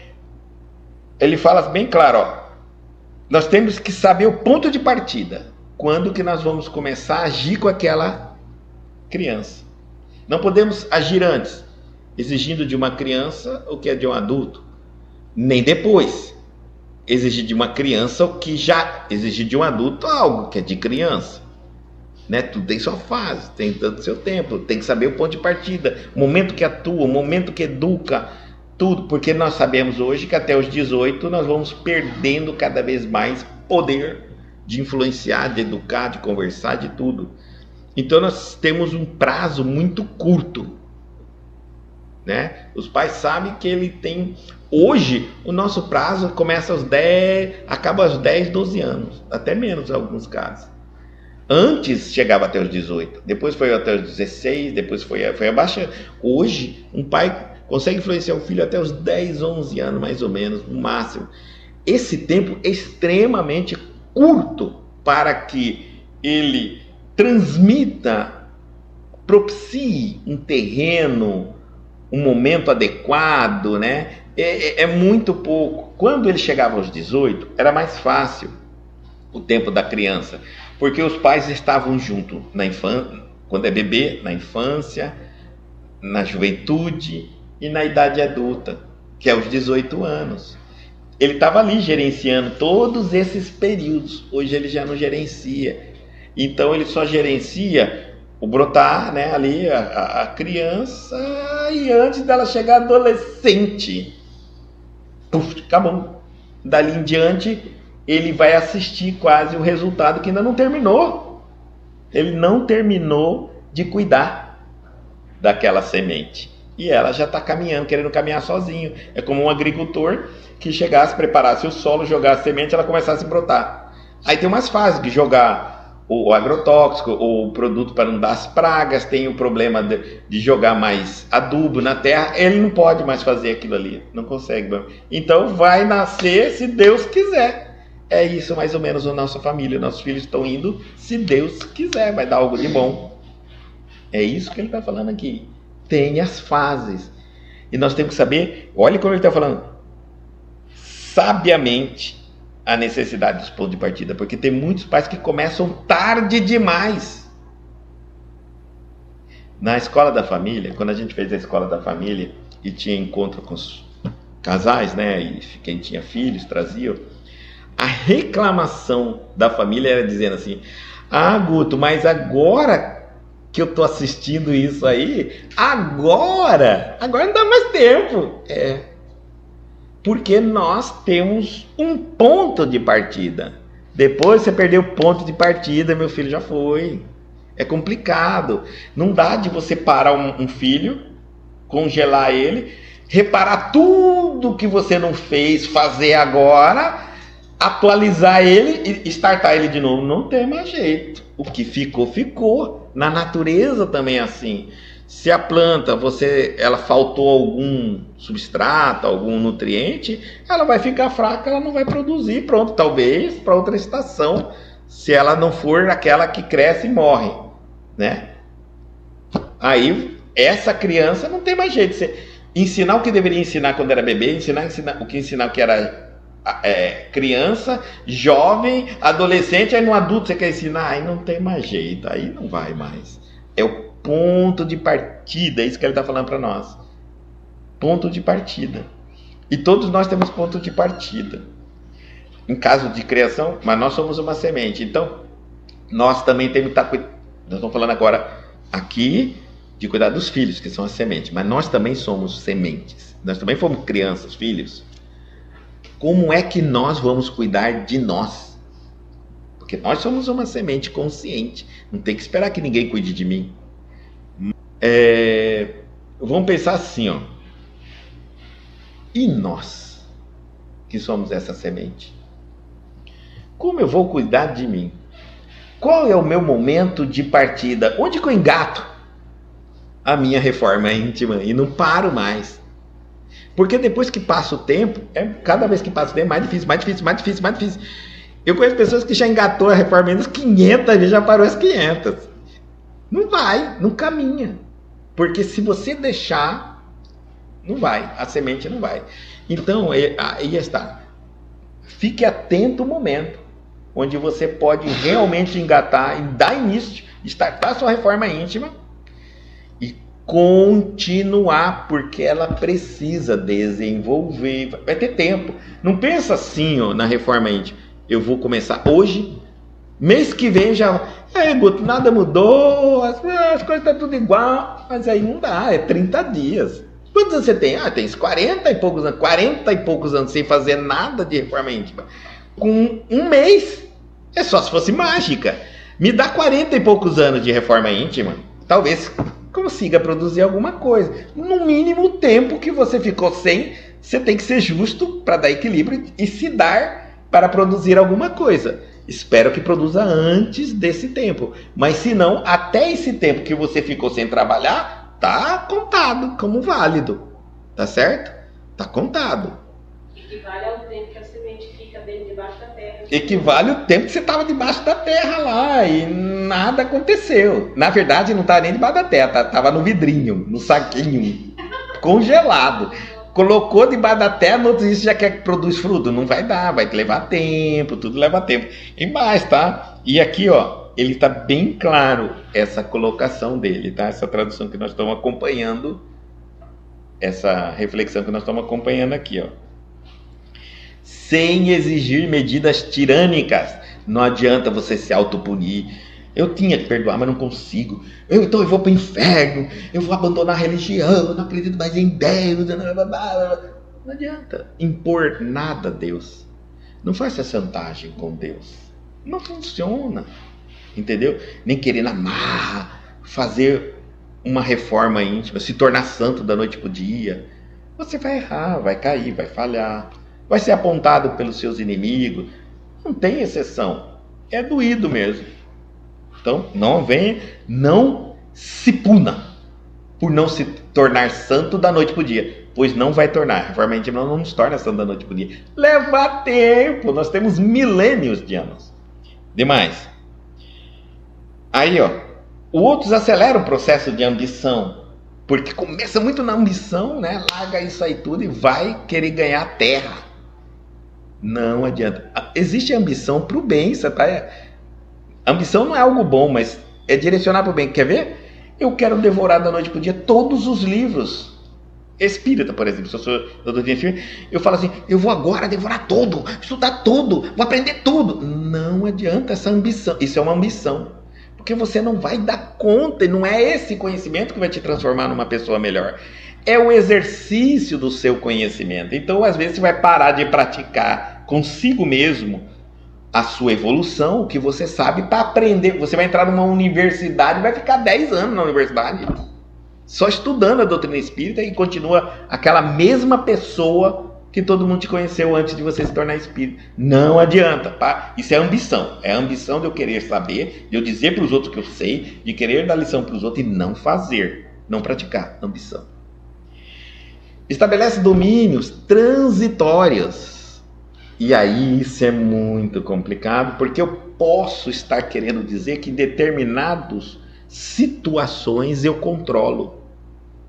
Ele fala bem claro, ó, nós temos que saber o ponto de partida, quando que nós vamos começar a agir com aquela criança. Não podemos agir antes, exigindo de uma criança o que é de um adulto, nem depois. Exigir de uma criança o que já exigir de um adulto algo que é de criança, né? Tudo tem sua fase, tem todo seu tempo, tem que saber o ponto de partida, o momento que atua, o momento que educa, tudo, porque nós sabemos hoje que até os 18 nós vamos perdendo cada vez mais poder de influenciar, de educar, de conversar, de tudo. Então nós temos um prazo muito curto, né? Os pais sabem que ele tem. Hoje, o nosso prazo começa aos 10, acaba aos 10, 12 anos, até menos em alguns casos. Antes chegava até os 18, depois foi até os 16, depois foi abaixando. Hoje, um pai consegue influenciar o filho até os 10, 11 anos, mais ou menos, no máximo. Esse tempo é extremamente curto para que ele transmita, propicie um terreno, um momento adequado, né? É muito pouco. Quando ele chegava aos 18, era mais fácil o tempo da criança, porque os pais estavam juntos na infância, quando é bebê, na infância, na juventude e na idade adulta, que é os 18 anos. Ele estava ali gerenciando todos esses períodos. Hoje ele já não gerencia. Então ele só gerencia o brotar, né, ali a criança, e antes dela chegar adolescente, acabou. Dali em diante ele vai assistir quase o resultado que ainda não terminou. Ele não terminou de cuidar daquela semente. E ela já está caminhando, querendo caminhar sozinho. É como um agricultor que chegasse, preparasse o solo, jogasse semente, ela começasse a brotar. Aí tem umas fases de jogar o agrotóxico, ou o produto para não dar as pragas, tem o problema de jogar mais adubo na terra, ele não pode mais fazer aquilo ali, não consegue. Então vai nascer se Deus quiser. É isso mais ou menos a nossa família, nossos filhos estão indo se Deus quiser, vai dar algo de bom. É isso que ele está falando aqui. Tem as fases. E nós temos que saber, olha como ele está falando, sabiamente, a necessidade dos pontos de partida, porque tem muitos pais que começam tarde demais. Na escola da família, quando a gente fez a escola da família e tinha encontro com os casais, né, e quem tinha filhos trazia, a reclamação da família era dizendo assim: ah, Guto, mas agora que eu tô assistindo isso aí, agora não dá mais tempo. Porque nós temos um ponto de partida. Depois você perdeu o ponto de partida, meu filho, já foi. É complicado. Não dá de você parar um filho, congelar ele, reparar tudo que você não fez, fazer agora, atualizar ele e startar ele de novo. Não tem mais jeito. O que ficou, ficou. Na natureza também é assim. Se a planta, ela faltou algum substrato, algum nutriente, ela vai ficar fraca, ela não vai produzir, pronto, talvez para outra estação, se ela não for aquela que cresce e morre, né? Aí, essa criança não tem mais jeito. Você ensinar o que deveria ensinar quando era bebê, ensinar o que era criança, jovem, adolescente, aí no adulto você quer ensinar, aí não tem mais jeito, aí não vai mais. É o ponto de partida, é isso que ele está falando para nós. Ponto de partida. E todos nós temos ponto de partida. Em caso de criação, mas nós somos uma semente. Então, nós também temos que estar cuidando. Nós estamos falando agora aqui de cuidar dos filhos, que são as sementes. Mas nós também somos sementes. Nós também fomos crianças, filhos. Como é que nós vamos cuidar de nós? Porque nós somos uma semente consciente. Não tem que esperar que ninguém cuide de mim. Vamos pensar assim, ó. E nós, que somos essa semente? Como eu vou cuidar de mim? Qual é o meu momento de partida? Onde que eu engato a minha reforma íntima e não paro mais? Porque depois que passa o tempo, cada vez que passa o tempo, mais difícil. Eu conheço pessoas que já engatou a reforma íntima 500 vezes, já parou as 500. Não vai, não caminha. Porque se você deixar, não vai, a semente não vai. Então, aí está. Fique atento ao momento onde você pode realmente engatar e dar início, startar sua reforma íntima e continuar, porque ela precisa desenvolver, vai ter tempo. Não pensa assim, ó, na reforma íntima. Eu vou começar hoje, mês que vem já... Guto, nada mudou, as coisas estão tudo igual, mas aí não dá, é 30 dias. Quantos anos você tem? Tem 40 e poucos anos sem fazer nada de reforma íntima. Com um mês, é só se fosse mágica. Me dá 40 e poucos anos de reforma íntima, talvez consiga produzir alguma coisa. No mínimo o tempo que você ficou sem, você tem que ser justo para dar equilíbrio e se dar para produzir alguma coisa. Espero que produza antes desse tempo. Mas se não, até esse tempo que você ficou sem trabalhar, tá contado como válido. Tá certo? Tá contado. Equivale ao tempo que a semente fica dentro debaixo da terra. Equivale ao tempo que você estava debaixo da terra lá e nada aconteceu. Na verdade, não estava nem debaixo da terra, estava no vidrinho, no saquinho, congelado. Colocou debaixo da terra, no outro dia já quer que produz fruto. Não vai dar, vai levar tempo, tudo leva tempo. E mais, tá? E aqui, ó, ele tá bem claro essa colocação dele, tá? Essa tradução que nós estamos acompanhando, essa reflexão que nós estamos acompanhando aqui, ó. Sem exigir medidas tirânicas. Não adianta você se autopunir. Eu tinha que perdoar, mas não consigo. Então eu vou para o inferno, eu vou abandonar a religião, eu não acredito mais em Deus. Não adianta impor nada a Deus. Não faça chantagem com Deus. Não funciona. Entendeu? Nem querer na marra fazer uma reforma íntima, se tornar santo da noite para o dia. Você vai errar, vai cair, vai falhar, vai ser apontado pelos seus inimigos. Não tem exceção. É doído mesmo. Então, não se puna por não se tornar santo da noite para o dia, pois não vai tornar. A reforma íntima não nos torna santo da noite para o dia. Leva tempo, nós temos milênios de anos. Demais. Aí, outros aceleram o processo de ambição, porque começa muito na ambição, né? Larga isso aí tudo e vai querer ganhar a terra. Não adianta. Existe ambição para o bem, sabe? Ambição não é algo bom, mas é direcionar para o bem. Quer ver? Eu quero devorar da noite para o dia todos os livros espírita, por exemplo. Se eu sou doutor de espírita, eu falo assim, eu vou agora devorar tudo, estudar tudo, vou aprender tudo. Não adianta essa ambição. Isso é uma ambição. Porque você não vai dar conta, e não é esse conhecimento que vai te transformar numa pessoa melhor. É o exercício do seu conhecimento. Então, às vezes, você vai parar de praticar consigo mesmo a sua evolução, o que você sabe, para aprender. Você vai entrar numa universidade e vai ficar 10 anos na universidade, só estudando a doutrina espírita, e continua aquela mesma pessoa que todo mundo te conheceu antes de você se tornar espírita. Não adianta, tá? Isso é ambição. É a ambição de eu querer saber, de eu dizer para os outros que eu sei, de querer dar lição para os outros e não fazer, não praticar. Ambição. Estabelece domínios transitórios. E aí isso é muito complicado, porque eu posso estar querendo dizer que determinadas situações eu controlo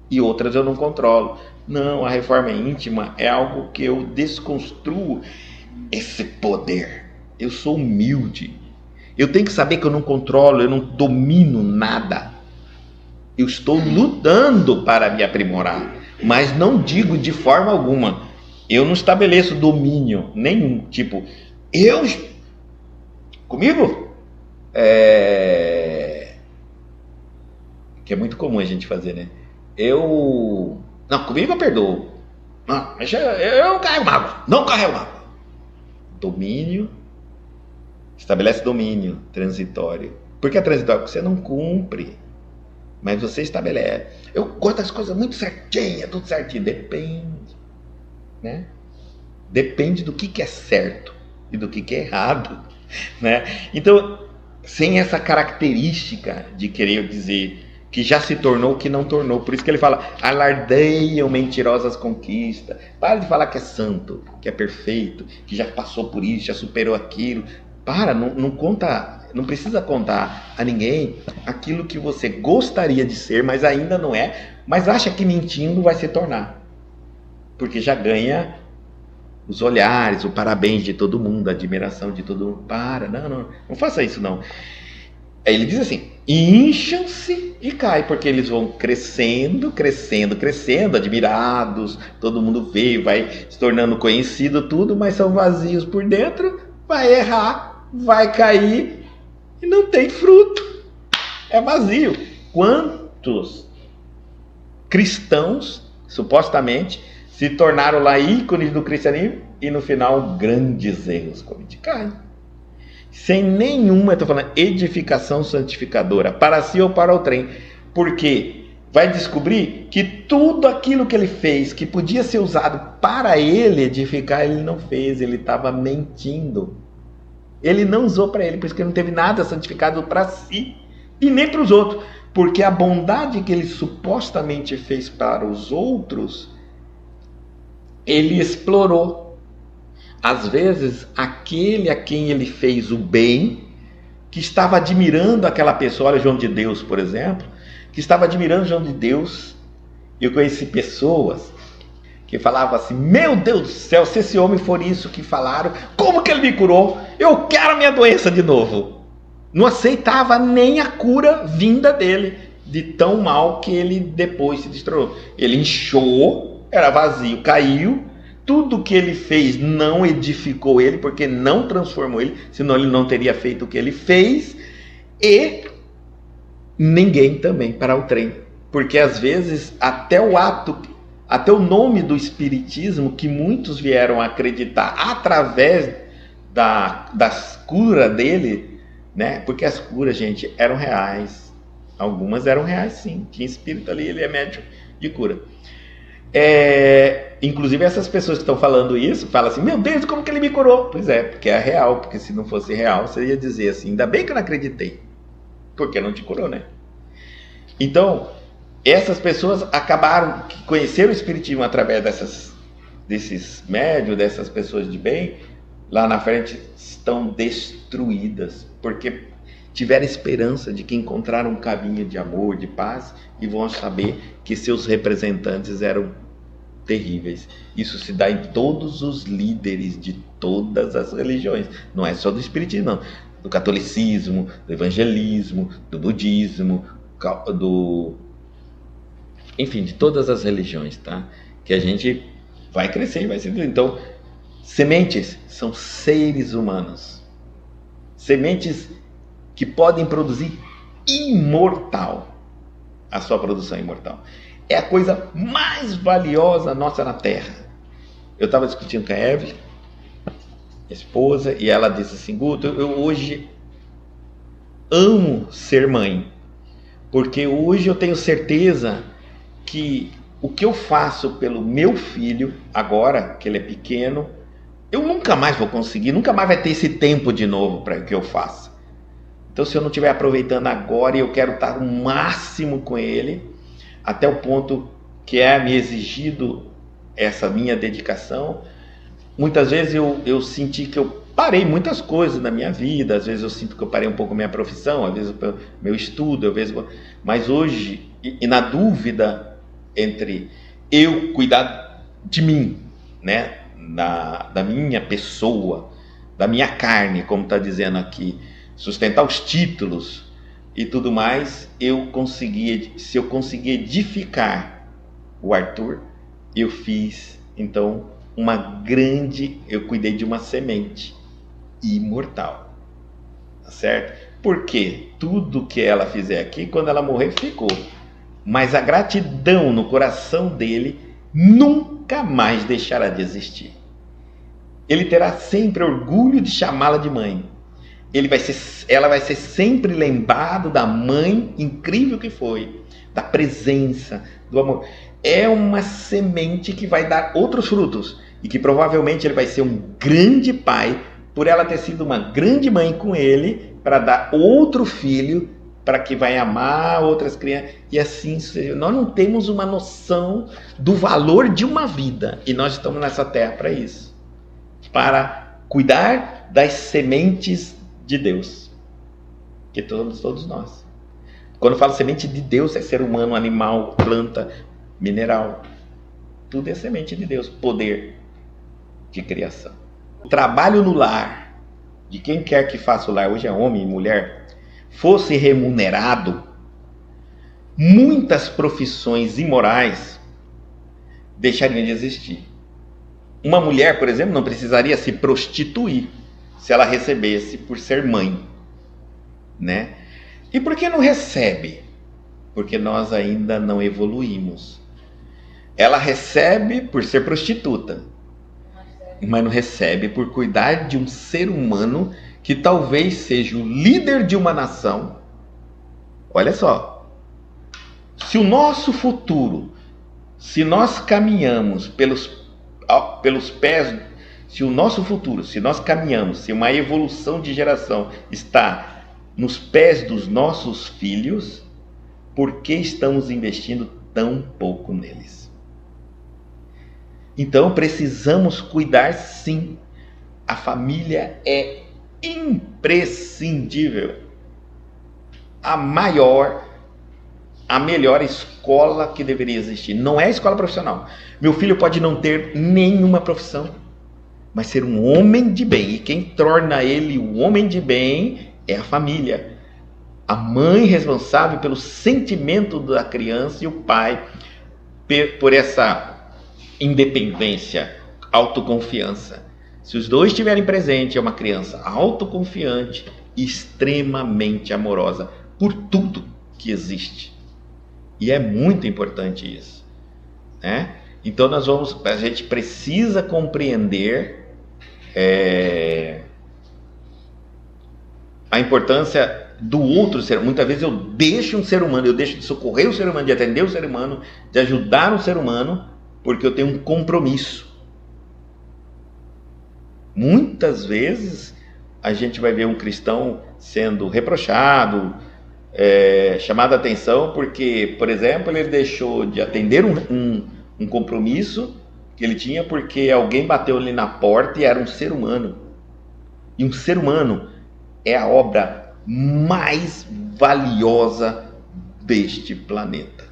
e outras eu não controlo. Não, a reforma íntima é algo que eu desconstruo esse poder. Eu sou humilde. Eu tenho que saber que eu não controlo, eu não domino nada. Eu estou lutando para me aprimorar, mas não digo de forma alguma. Eu não estabeleço domínio nenhum. Tipo, comigo? Que é muito comum a gente fazer, né? Não, comigo eu perdoo. Não, mas eu não carrego mágoa. Não carrego mágoa. Domínio. Estabelece domínio transitório. Por que é transitório? Porque você não cumpre. Mas você estabelece. Eu gosto das coisas muito certinhas, tudo certinho. Depende. Né? Depende do que é certo e do que é errado. Né? Então, sem essa característica de querer dizer que já se tornou o que não tornou. Por isso que ele fala, alardeiam mentirosas conquistas. Para de falar que é santo, que é perfeito, que já passou por isso, já superou aquilo. Não conta, não precisa contar a ninguém aquilo que você gostaria de ser, mas ainda não é, mas acha que mentindo vai se tornar. Porque já ganha os olhares, o parabéns de todo mundo, a admiração de todo mundo. Não faça isso não. Aí ele diz assim, incham-se e cai, porque eles vão crescendo, admirados, todo mundo vê, vai se tornando conhecido tudo, mas são vazios por dentro, vai errar, vai cair e não tem fruto, é vazio. Quantos cristãos, supostamente, se tornaram lá ícones do cristianismo e no final grandes erros caem. Sem nenhuma, estou falando, edificação santificadora, para si ou para o trem. Porque vai descobrir que tudo aquilo que ele fez, que podia ser usado para ele edificar, ele não fez, ele estava mentindo. Ele não usou para ele, por isso que ele não teve nada santificado para si e nem para os outros. Porque a bondade que ele supostamente fez para os outros, ele explorou. Às vezes, aquele a quem ele fez o bem, que estava admirando aquela pessoa, olha João de Deus, por exemplo, que estava admirando João de Deus. Eu conheci pessoas que falavam assim, meu Deus do céu, se esse homem for isso que falaram, como que ele me curou? Eu quero a minha doença de novo. Não aceitava nem a cura vinda dele, de tão mal que ele depois se destruiu. Ele inchou, era vazio, caiu. Tudo que ele fez não edificou ele, porque não transformou ele, senão ele não teria feito o que ele fez, e ninguém também para o trem. Porque às vezes até o nome do espiritismo, que muitos vieram a acreditar através das curas dele, né? Porque as curas, gente, eram reais. Algumas eram reais, sim. Tinha espírito ali, ele é médium de cura. Inclusive essas pessoas que estão falando isso, falam assim, meu Deus, como que ele me curou? Pois é, porque é real, porque se não fosse real, você ia dizer assim, ainda bem que eu não acreditei. Porque não te curou, né? Então, essas pessoas acabaram, que conheceram o espiritismo através desses médios, dessas pessoas de bem, lá na frente estão destruídas, porque tiveram esperança de que encontraram um caminho de amor, de paz, e vão saber que seus representantes eram terríveis. Isso se dá em todos os líderes de todas as religiões, não é só do espiritismo, não. Do catolicismo, do evangelismo, do budismo, enfim, de todas as religiões, tá? Que a gente vai crescer e vai ser. Então, sementes são seres humanos. Sementes que podem produzir imortal. A sua produção imortal. É a coisa mais valiosa nossa na Terra. Eu estava discutindo com a Evelyn, esposa, e ela disse assim, Guto, eu hoje amo ser mãe, porque hoje eu tenho certeza que o que eu faço pelo meu filho, agora que ele é pequeno, eu nunca mais vou conseguir, nunca mais vai ter esse tempo de novo para que eu faça. Então, se eu não estiver aproveitando agora, eu quero estar o máximo com ele, até o ponto que é me exigido essa minha dedicação. Muitas vezes eu senti que eu parei muitas coisas na minha vida, às vezes eu sinto que eu parei um pouco a minha profissão, às vezes o meu estudo, às vezes... mas hoje, e na dúvida entre eu cuidar de mim, né, da minha pessoa, da minha carne, como está dizendo aqui, sustentar os títulos e tudo mais, se eu conseguir edificar o Arthur, eu fiz, então, eu cuidei de uma semente imortal, tá certo? Porque tudo que ela fizer aqui, quando ela morrer, ficou. Mas a gratidão no coração dele nunca mais deixará de existir. Ele terá sempre orgulho de chamá-la de mãe. Ela vai ser sempre lembrada da mãe incrível que foi, da presença, do amor. É uma semente que vai dar outros frutos e que provavelmente ele vai ser um grande pai por ela ter sido uma grande mãe com ele, para dar outro filho, para que vai amar outras crianças, e assim sucede. Nós não temos uma noção do valor de uma vida, e nós estamos nessa terra para isso, para cuidar das sementes de Deus, que todos nós. Quando eu falo semente de Deus, é ser humano, animal, planta, mineral, tudo é semente de Deus, poder de criação. O trabalho no lar, de quem quer que faça o lar, hoje é homem e mulher, fosse remunerado, muitas profissões imorais deixariam de existir. Uma mulher, por exemplo, não precisaria se prostituir se ela recebesse por ser mãe, né? E por que não recebe? Porque nós ainda não evoluímos. Ela recebe por ser prostituta, mas não recebe por cuidar de um ser humano que talvez seja o líder de uma nação. Olha só, se o nosso futuro, se nós caminhamos pelos pés, se o nosso futuro, se nós caminhamos, se uma evolução de geração está nos pés dos nossos filhos, por que estamos investindo tão pouco neles? Então precisamos cuidar, sim. A família é imprescindível. A melhor escola que deveria existir. Não é a escola profissional. Meu filho pode não ter nenhuma profissão, mas ser um homem de bem. E quem torna ele um homem de bem é a família. A mãe responsável pelo sentimento da criança e o pai por essa independência, autoconfiança. Se os dois estiverem presentes, é uma criança autoconfiante e extremamente amorosa por tudo que existe. E é muito importante isso, né? Então a gente precisa compreender a importância do outro ser humano. Muitas vezes eu deixo um ser humano, eu deixo de socorrer o ser humano, de atender o ser humano, de ajudar o ser humano, porque eu tenho um compromisso. Muitas vezes a gente vai ver um cristão sendo reprochado, chamado a atenção, porque, por exemplo, ele deixou de atender um compromisso que ele tinha porque alguém bateu ali na porta e era um ser humano. E um ser humano é a obra mais valiosa deste planeta.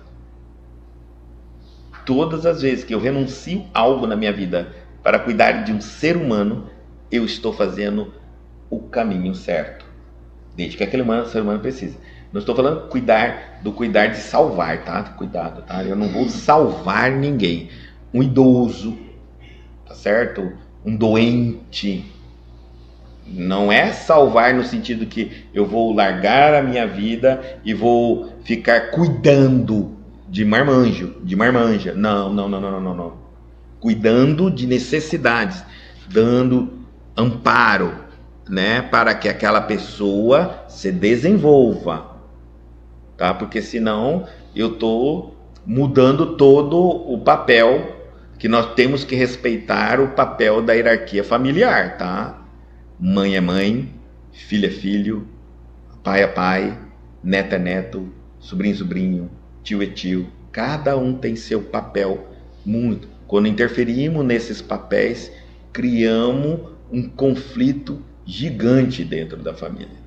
Todas as vezes que eu renuncio algo na minha vida para cuidar de um ser humano, eu estou fazendo o caminho certo, desde que aquele ser humano precisa. Não estou falando cuidar de salvar, tá? Cuidado, tá? Eu não vou salvar ninguém. Um idoso, tá certo? Um doente. Não é salvar no sentido que eu vou largar a minha vida e vou ficar cuidando de marmanja. Não. Cuidando de necessidades, dando amparo, né, para que aquela pessoa se desenvolva, tá? Porque senão eu estou mudando todo o papel, que nós temos que respeitar o papel da hierarquia familiar, tá? Mãe é mãe, filho é filho, pai é pai, neto é neto, sobrinho é sobrinho, tio é tio. Cada um tem seu papel. Muito. Quando interferimos nesses papéis, criamos um conflito gigante dentro da família.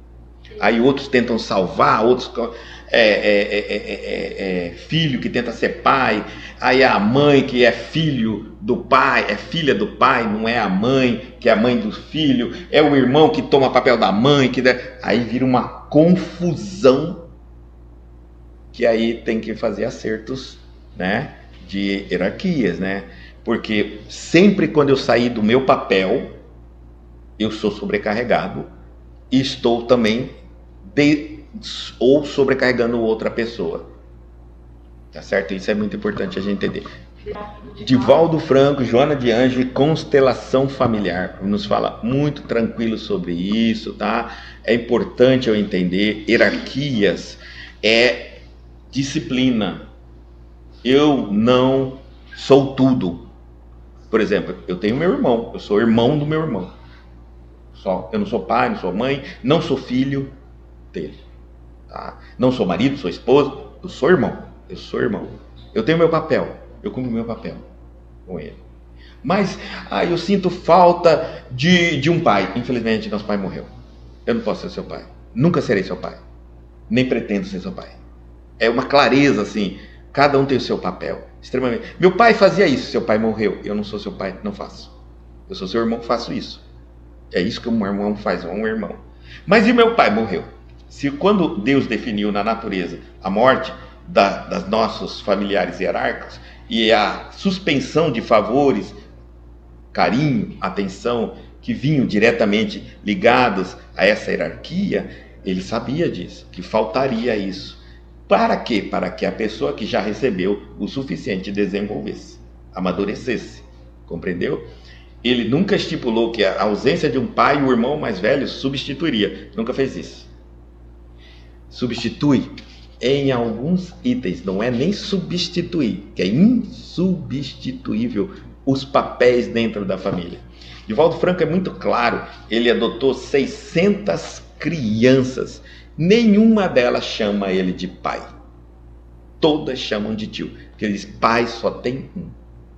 Aí outros tentam salvar, outros filho que tenta ser pai, aí a mãe que é filho do pai, é filha do pai, não é a mãe que é a mãe do filho, é o irmão que toma papel da mãe, aí vira uma confusão que aí tem que fazer acertos, né, de hierarquias, né? Porque sempre quando eu sair do meu papel, eu sou sobrecarregado e estou também ou sobrecarregando outra pessoa. Tá certo? Isso é muito importante a gente entender. Divaldo Franco, Joana de Anjos e Constelação Familiar nos fala muito tranquilo sobre isso, tá? É importante eu entender. Hierarquias é disciplina. Eu não sou tudo. Por exemplo, eu tenho meu irmão, eu sou irmão do meu irmão. Eu não sou pai, não sou mãe, não sou filho dele. Tá? Não sou marido, sou esposo, eu sou irmão. Eu tenho meu papel, eu cumpro meu papel com ele. Mas eu sinto falta de um pai. Infelizmente, nosso pai morreu. Eu não posso ser seu pai. Nunca serei seu pai. Nem pretendo ser seu pai. É uma clareza assim. Cada um tem o seu papel. Extremamente. Meu pai fazia isso, seu pai morreu. Eu não sou seu pai, não faço. Eu sou seu irmão, faço isso. É isso que um irmão faz, um irmão. Mas e meu pai morreu? Se quando Deus definiu na natureza a morte das nossos familiares hierárquicos e a suspensão de favores, carinho, atenção, que vinham diretamente ligados a essa hierarquia, ele sabia disso, que faltaria isso. Para quê? Para que a pessoa que já recebeu o suficiente desenvolvesse, amadurecesse. Compreendeu? Ele nunca estipulou que a ausência de um pai, o irmão mais velho, substituiria. Nunca fez isso. Substitui em alguns itens, não é nem substituir, que é insubstituível os papéis dentro da família. Divaldo Franco é muito claro, ele adotou 600 crianças, nenhuma delas chama ele de pai. Todas chamam de tio, porque ele diz, pai só tem um,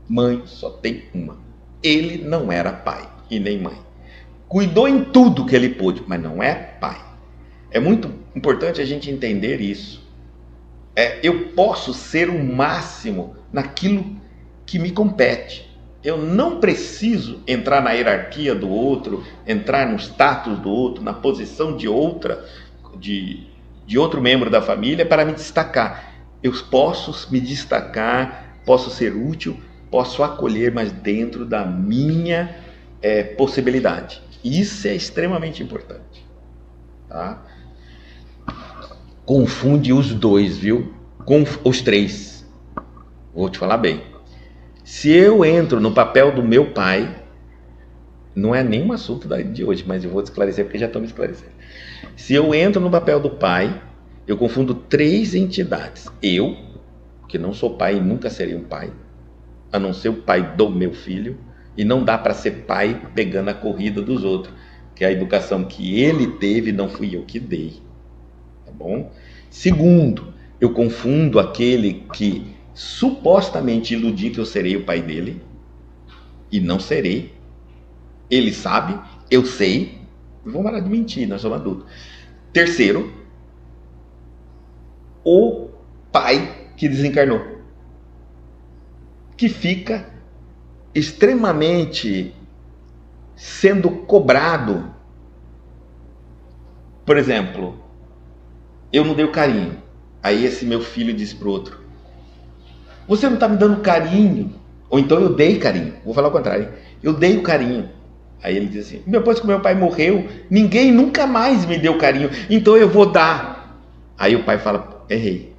mãe só tem uma. Ele não era pai e nem mãe. Cuidou em tudo que ele pôde, mas não é pai. É muito importante a gente entender isso. Eu posso ser o máximo naquilo que me compete. Eu não preciso entrar na hierarquia do outro, entrar no status do outro, na posição de outro membro da família para me destacar. Eu posso me destacar, posso ser útil, posso acolher, mas dentro da minha possibilidade. Isso é extremamente importante. Tá? Confunde os dois, viu? Com os três. Vou te falar bem. Se eu entro no papel do meu pai, Não é nenhum assunto de hoje, mas eu vou esclarecer porque já estou me esclarecendo. Se eu entro no papel do pai, eu confundo 3 entidades. Eu, que não sou pai e nunca serei um pai, a não ser o pai do meu filho, e não dá para ser pai pegando a corrida dos outros, que a educação que ele teve não fui eu que dei. Tá bom? Segundo, eu confundo aquele que supostamente iludi que eu serei o pai dele, e não serei. Ele sabe, eu sei. Vamos parar de mentir, nós somos adultos. Terceiro, o pai que desencarnou, que fica extremamente sendo cobrado. Por exemplo, eu não dei o carinho. Aí esse meu filho diz pro outro: você não tá me dando carinho. Ou então eu dei carinho. Vou falar o contrário. Eu dei o carinho. Aí ele diz assim: depois que meu pai morreu, ninguém nunca mais me deu carinho, então eu vou dar. Aí o pai fala: errei.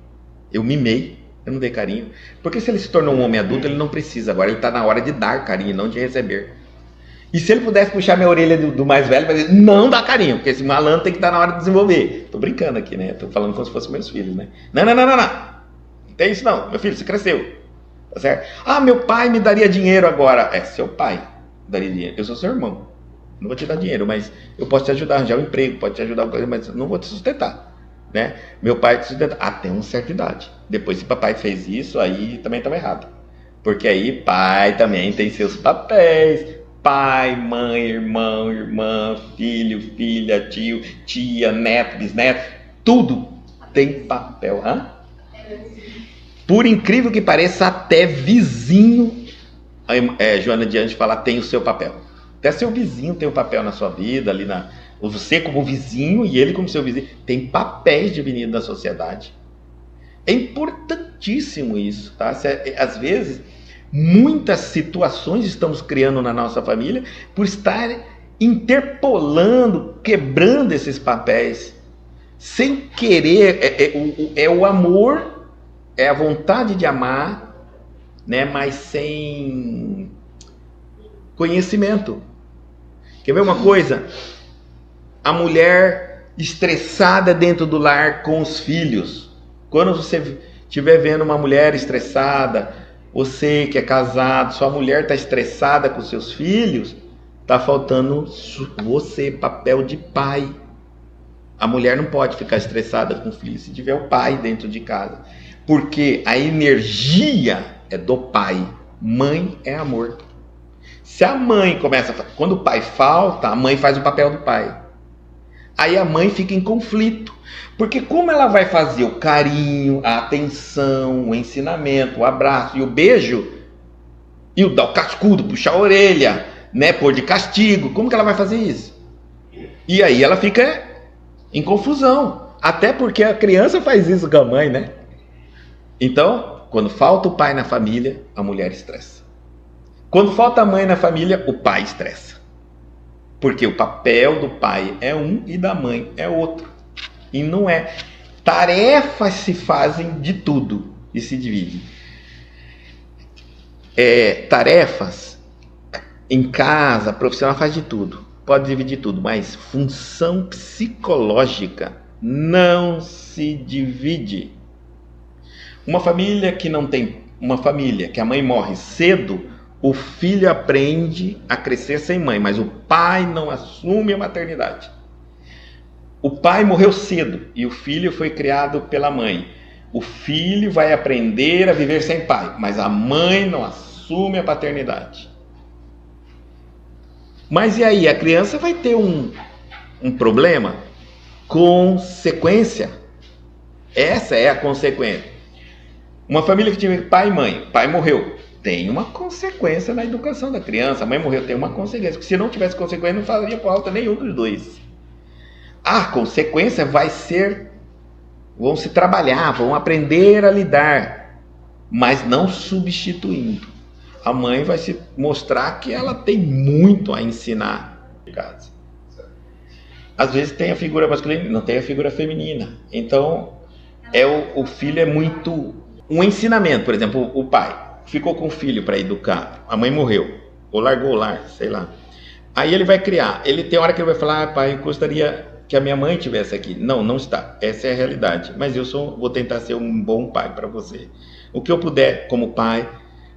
Eu mimei, eu não dei carinho. Porque se ele se tornou um homem adulto, ele não precisa. Agora ele está na hora de dar carinho, não de receber. E se ele pudesse puxar minha orelha do mais velho, vai dizer: não dá carinho, porque esse malandro tem que estar na hora de desenvolver. Tô brincando aqui, né? Tô falando como se fossem meus filhos, né? Não. Não tem isso não. Meu filho, você cresceu. Tá certo? Ah, meu pai me daria dinheiro agora. É, seu pai daria dinheiro. Eu sou seu irmão. Não vou te dar dinheiro, mas eu posso te ajudar a arranjar um emprego, pode te ajudar, mas não vou te sustentar. Né? Meu pai te sustenta até uma certa idade. Depois, se papai fez isso, aí também estava errado. Porque aí pai também tem seus papéis. Pai, mãe, irmão, irmã, filho, filha, tio, tia, neto, bisneto, tudo tem papel. Hã? Por incrível que pareça, até vizinho, Joana de Anjos fala, tem o seu papel. Até seu vizinho tem um papel na sua vida, ali você como vizinho e ele como seu vizinho, tem papéis divididos na sociedade. É importantíssimo isso, tá? Às vezes, muitas situações estamos criando na nossa família por estar interpolando, quebrando esses papéis, sem querer. É o amor, é a vontade de amar, né? Mas sem conhecimento. Quer ver uma coisa? A mulher estressada dentro do lar com os filhos. Quando você estiver vendo uma mulher estressada, você que é casado, sua mulher está estressada com seus filhos, está faltando você, papel de pai. A mulher não pode ficar estressada com o filho se tiver o pai dentro de casa. Porque a energia é do pai. Mãe é amor. Se a mãe começa... Quando o pai falta, a mãe faz o papel do pai. Aí a mãe fica em conflito. Porque como ela vai fazer o carinho, a atenção, o ensinamento, o abraço e o beijo, e o dar o cascudo, puxar a orelha, né, pôr de castigo, como que ela vai fazer isso? E aí ela fica em confusão. Até porque a criança faz isso com a mãe, né? Então, quando falta o pai na família, a mulher estressa. Quando falta a mãe na família, o pai estressa. Porque o papel do pai é um e da mãe é outro. E não é. Tarefas se fazem de tudo e se dividem. Tarefas em casa, profissional faz de tudo. Pode dividir tudo, mas função psicológica não se divide. Uma família que não tem, uma família que a mãe morre cedo, o filho aprende a crescer sem mãe, mas o pai não assume a maternidade. O pai morreu cedo e o filho foi criado pela mãe. O filho vai aprender a viver sem pai, mas a mãe não assume a paternidade. Mas e aí? A criança vai ter um problema? Consequência. Essa é a consequência. Uma família que tiver pai e mãe, pai morreu, tem uma consequência na educação da criança. A mãe morreu, tem uma consequência. Porque se não tivesse consequência, não faria falta nenhum dos dois. A consequência vai ser, vão se trabalhar, vão aprender a lidar, mas não substituindo. A mãe vai se mostrar que ela tem muito a ensinar em casa. Às vezes tem a figura masculina, não tem a figura feminina. Então, o filho é muito... Um ensinamento, por exemplo, o pai ficou com o filho para educar, a mãe morreu, ou largou o lar, sei lá. Aí ele vai criar. Ele tem hora que ele vai falar, pai, eu gostaria que a minha mãe estivesse aqui. Não, não está. Essa é a realidade. Mas vou tentar ser um bom pai para você. O que eu puder como pai.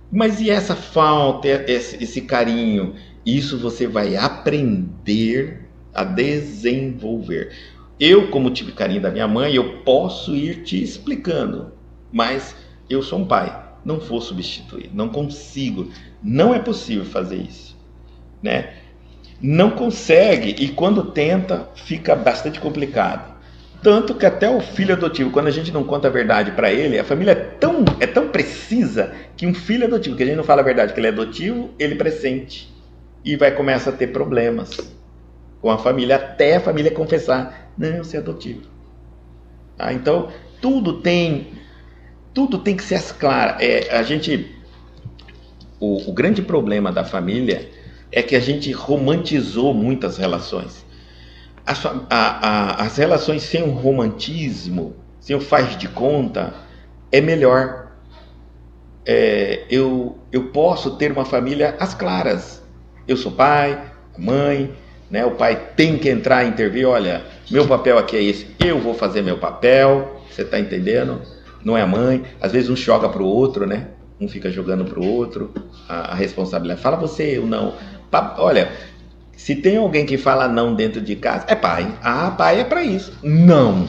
Mas e essa falta, esse carinho? Isso você vai aprender a desenvolver. Eu, como tive carinho da minha mãe, eu posso ir te explicando. Mas eu sou um pai. Não vou substituir. Não consigo. Não é possível fazer isso, né? Não consegue, e quando tenta, fica bastante complicado. Tanto que até o filho adotivo, quando a gente não conta a verdade para ele, a família é tão precisa que um filho adotivo, que a gente não fala a verdade que ele é adotivo, ele pressente e vai começar a ter problemas com a família, até a família confessar, não, você é adotivo. Então, tudo tem que ser as claras. O grande problema da família é que a gente romantizou muitas relações. As relações sem o romantismo, sem o faz de conta, é melhor. Eu posso ter uma família às claras. Eu sou pai, mãe, né? O pai tem que entrar e intervir. Olha, meu papel aqui é esse, eu vou fazer meu papel. Você está entendendo? Não é a mãe. Às vezes um joga para o outro, né? Um fica jogando para o outro a responsabilidade. Fala você, eu não. Olha, se tem alguém que fala não dentro de casa, é pai. Ah, pai é para isso. Não.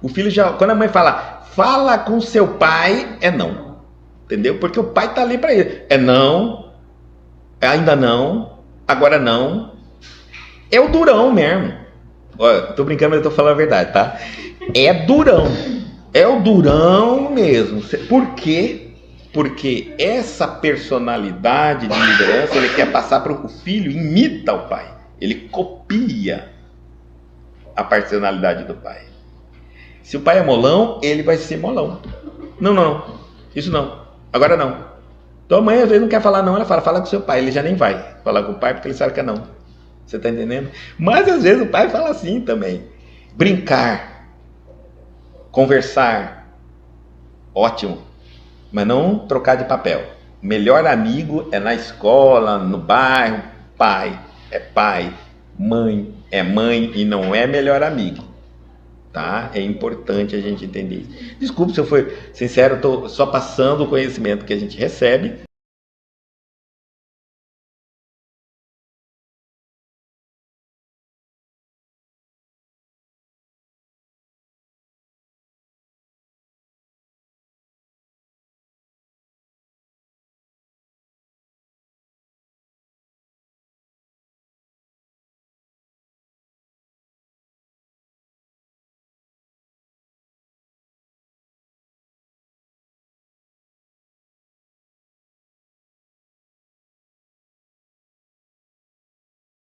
O filho já, quando a mãe fala com seu pai, é não. Entendeu? Porque o pai tá ali para ele. É não, ainda não, agora não. É o durão mesmo. Olha, tô brincando, mas eu tô falando a verdade, tá? É durão. É o durão mesmo. Por quê? Porque essa personalidade de liderança ele quer passar para o filho, imita o pai. Ele copia a personalidade do pai. Se o pai é molão, ele vai ser molão. Não. Isso não. Agora não. Então a mãe às vezes não quer falar não, ela fala com seu pai. Ele já nem vai falar com o pai porque ele sabe que é não. Você está entendendo? Mas às vezes o pai fala assim também. Brincar. Conversar. Ótimo. Mas não trocar de papel. Melhor amigo é na escola, no bairro. Pai é pai, mãe é mãe e não é melhor amigo. Tá? É importante a gente entender isso. Desculpe se eu fui sincero, estou só passando o conhecimento que a gente recebe.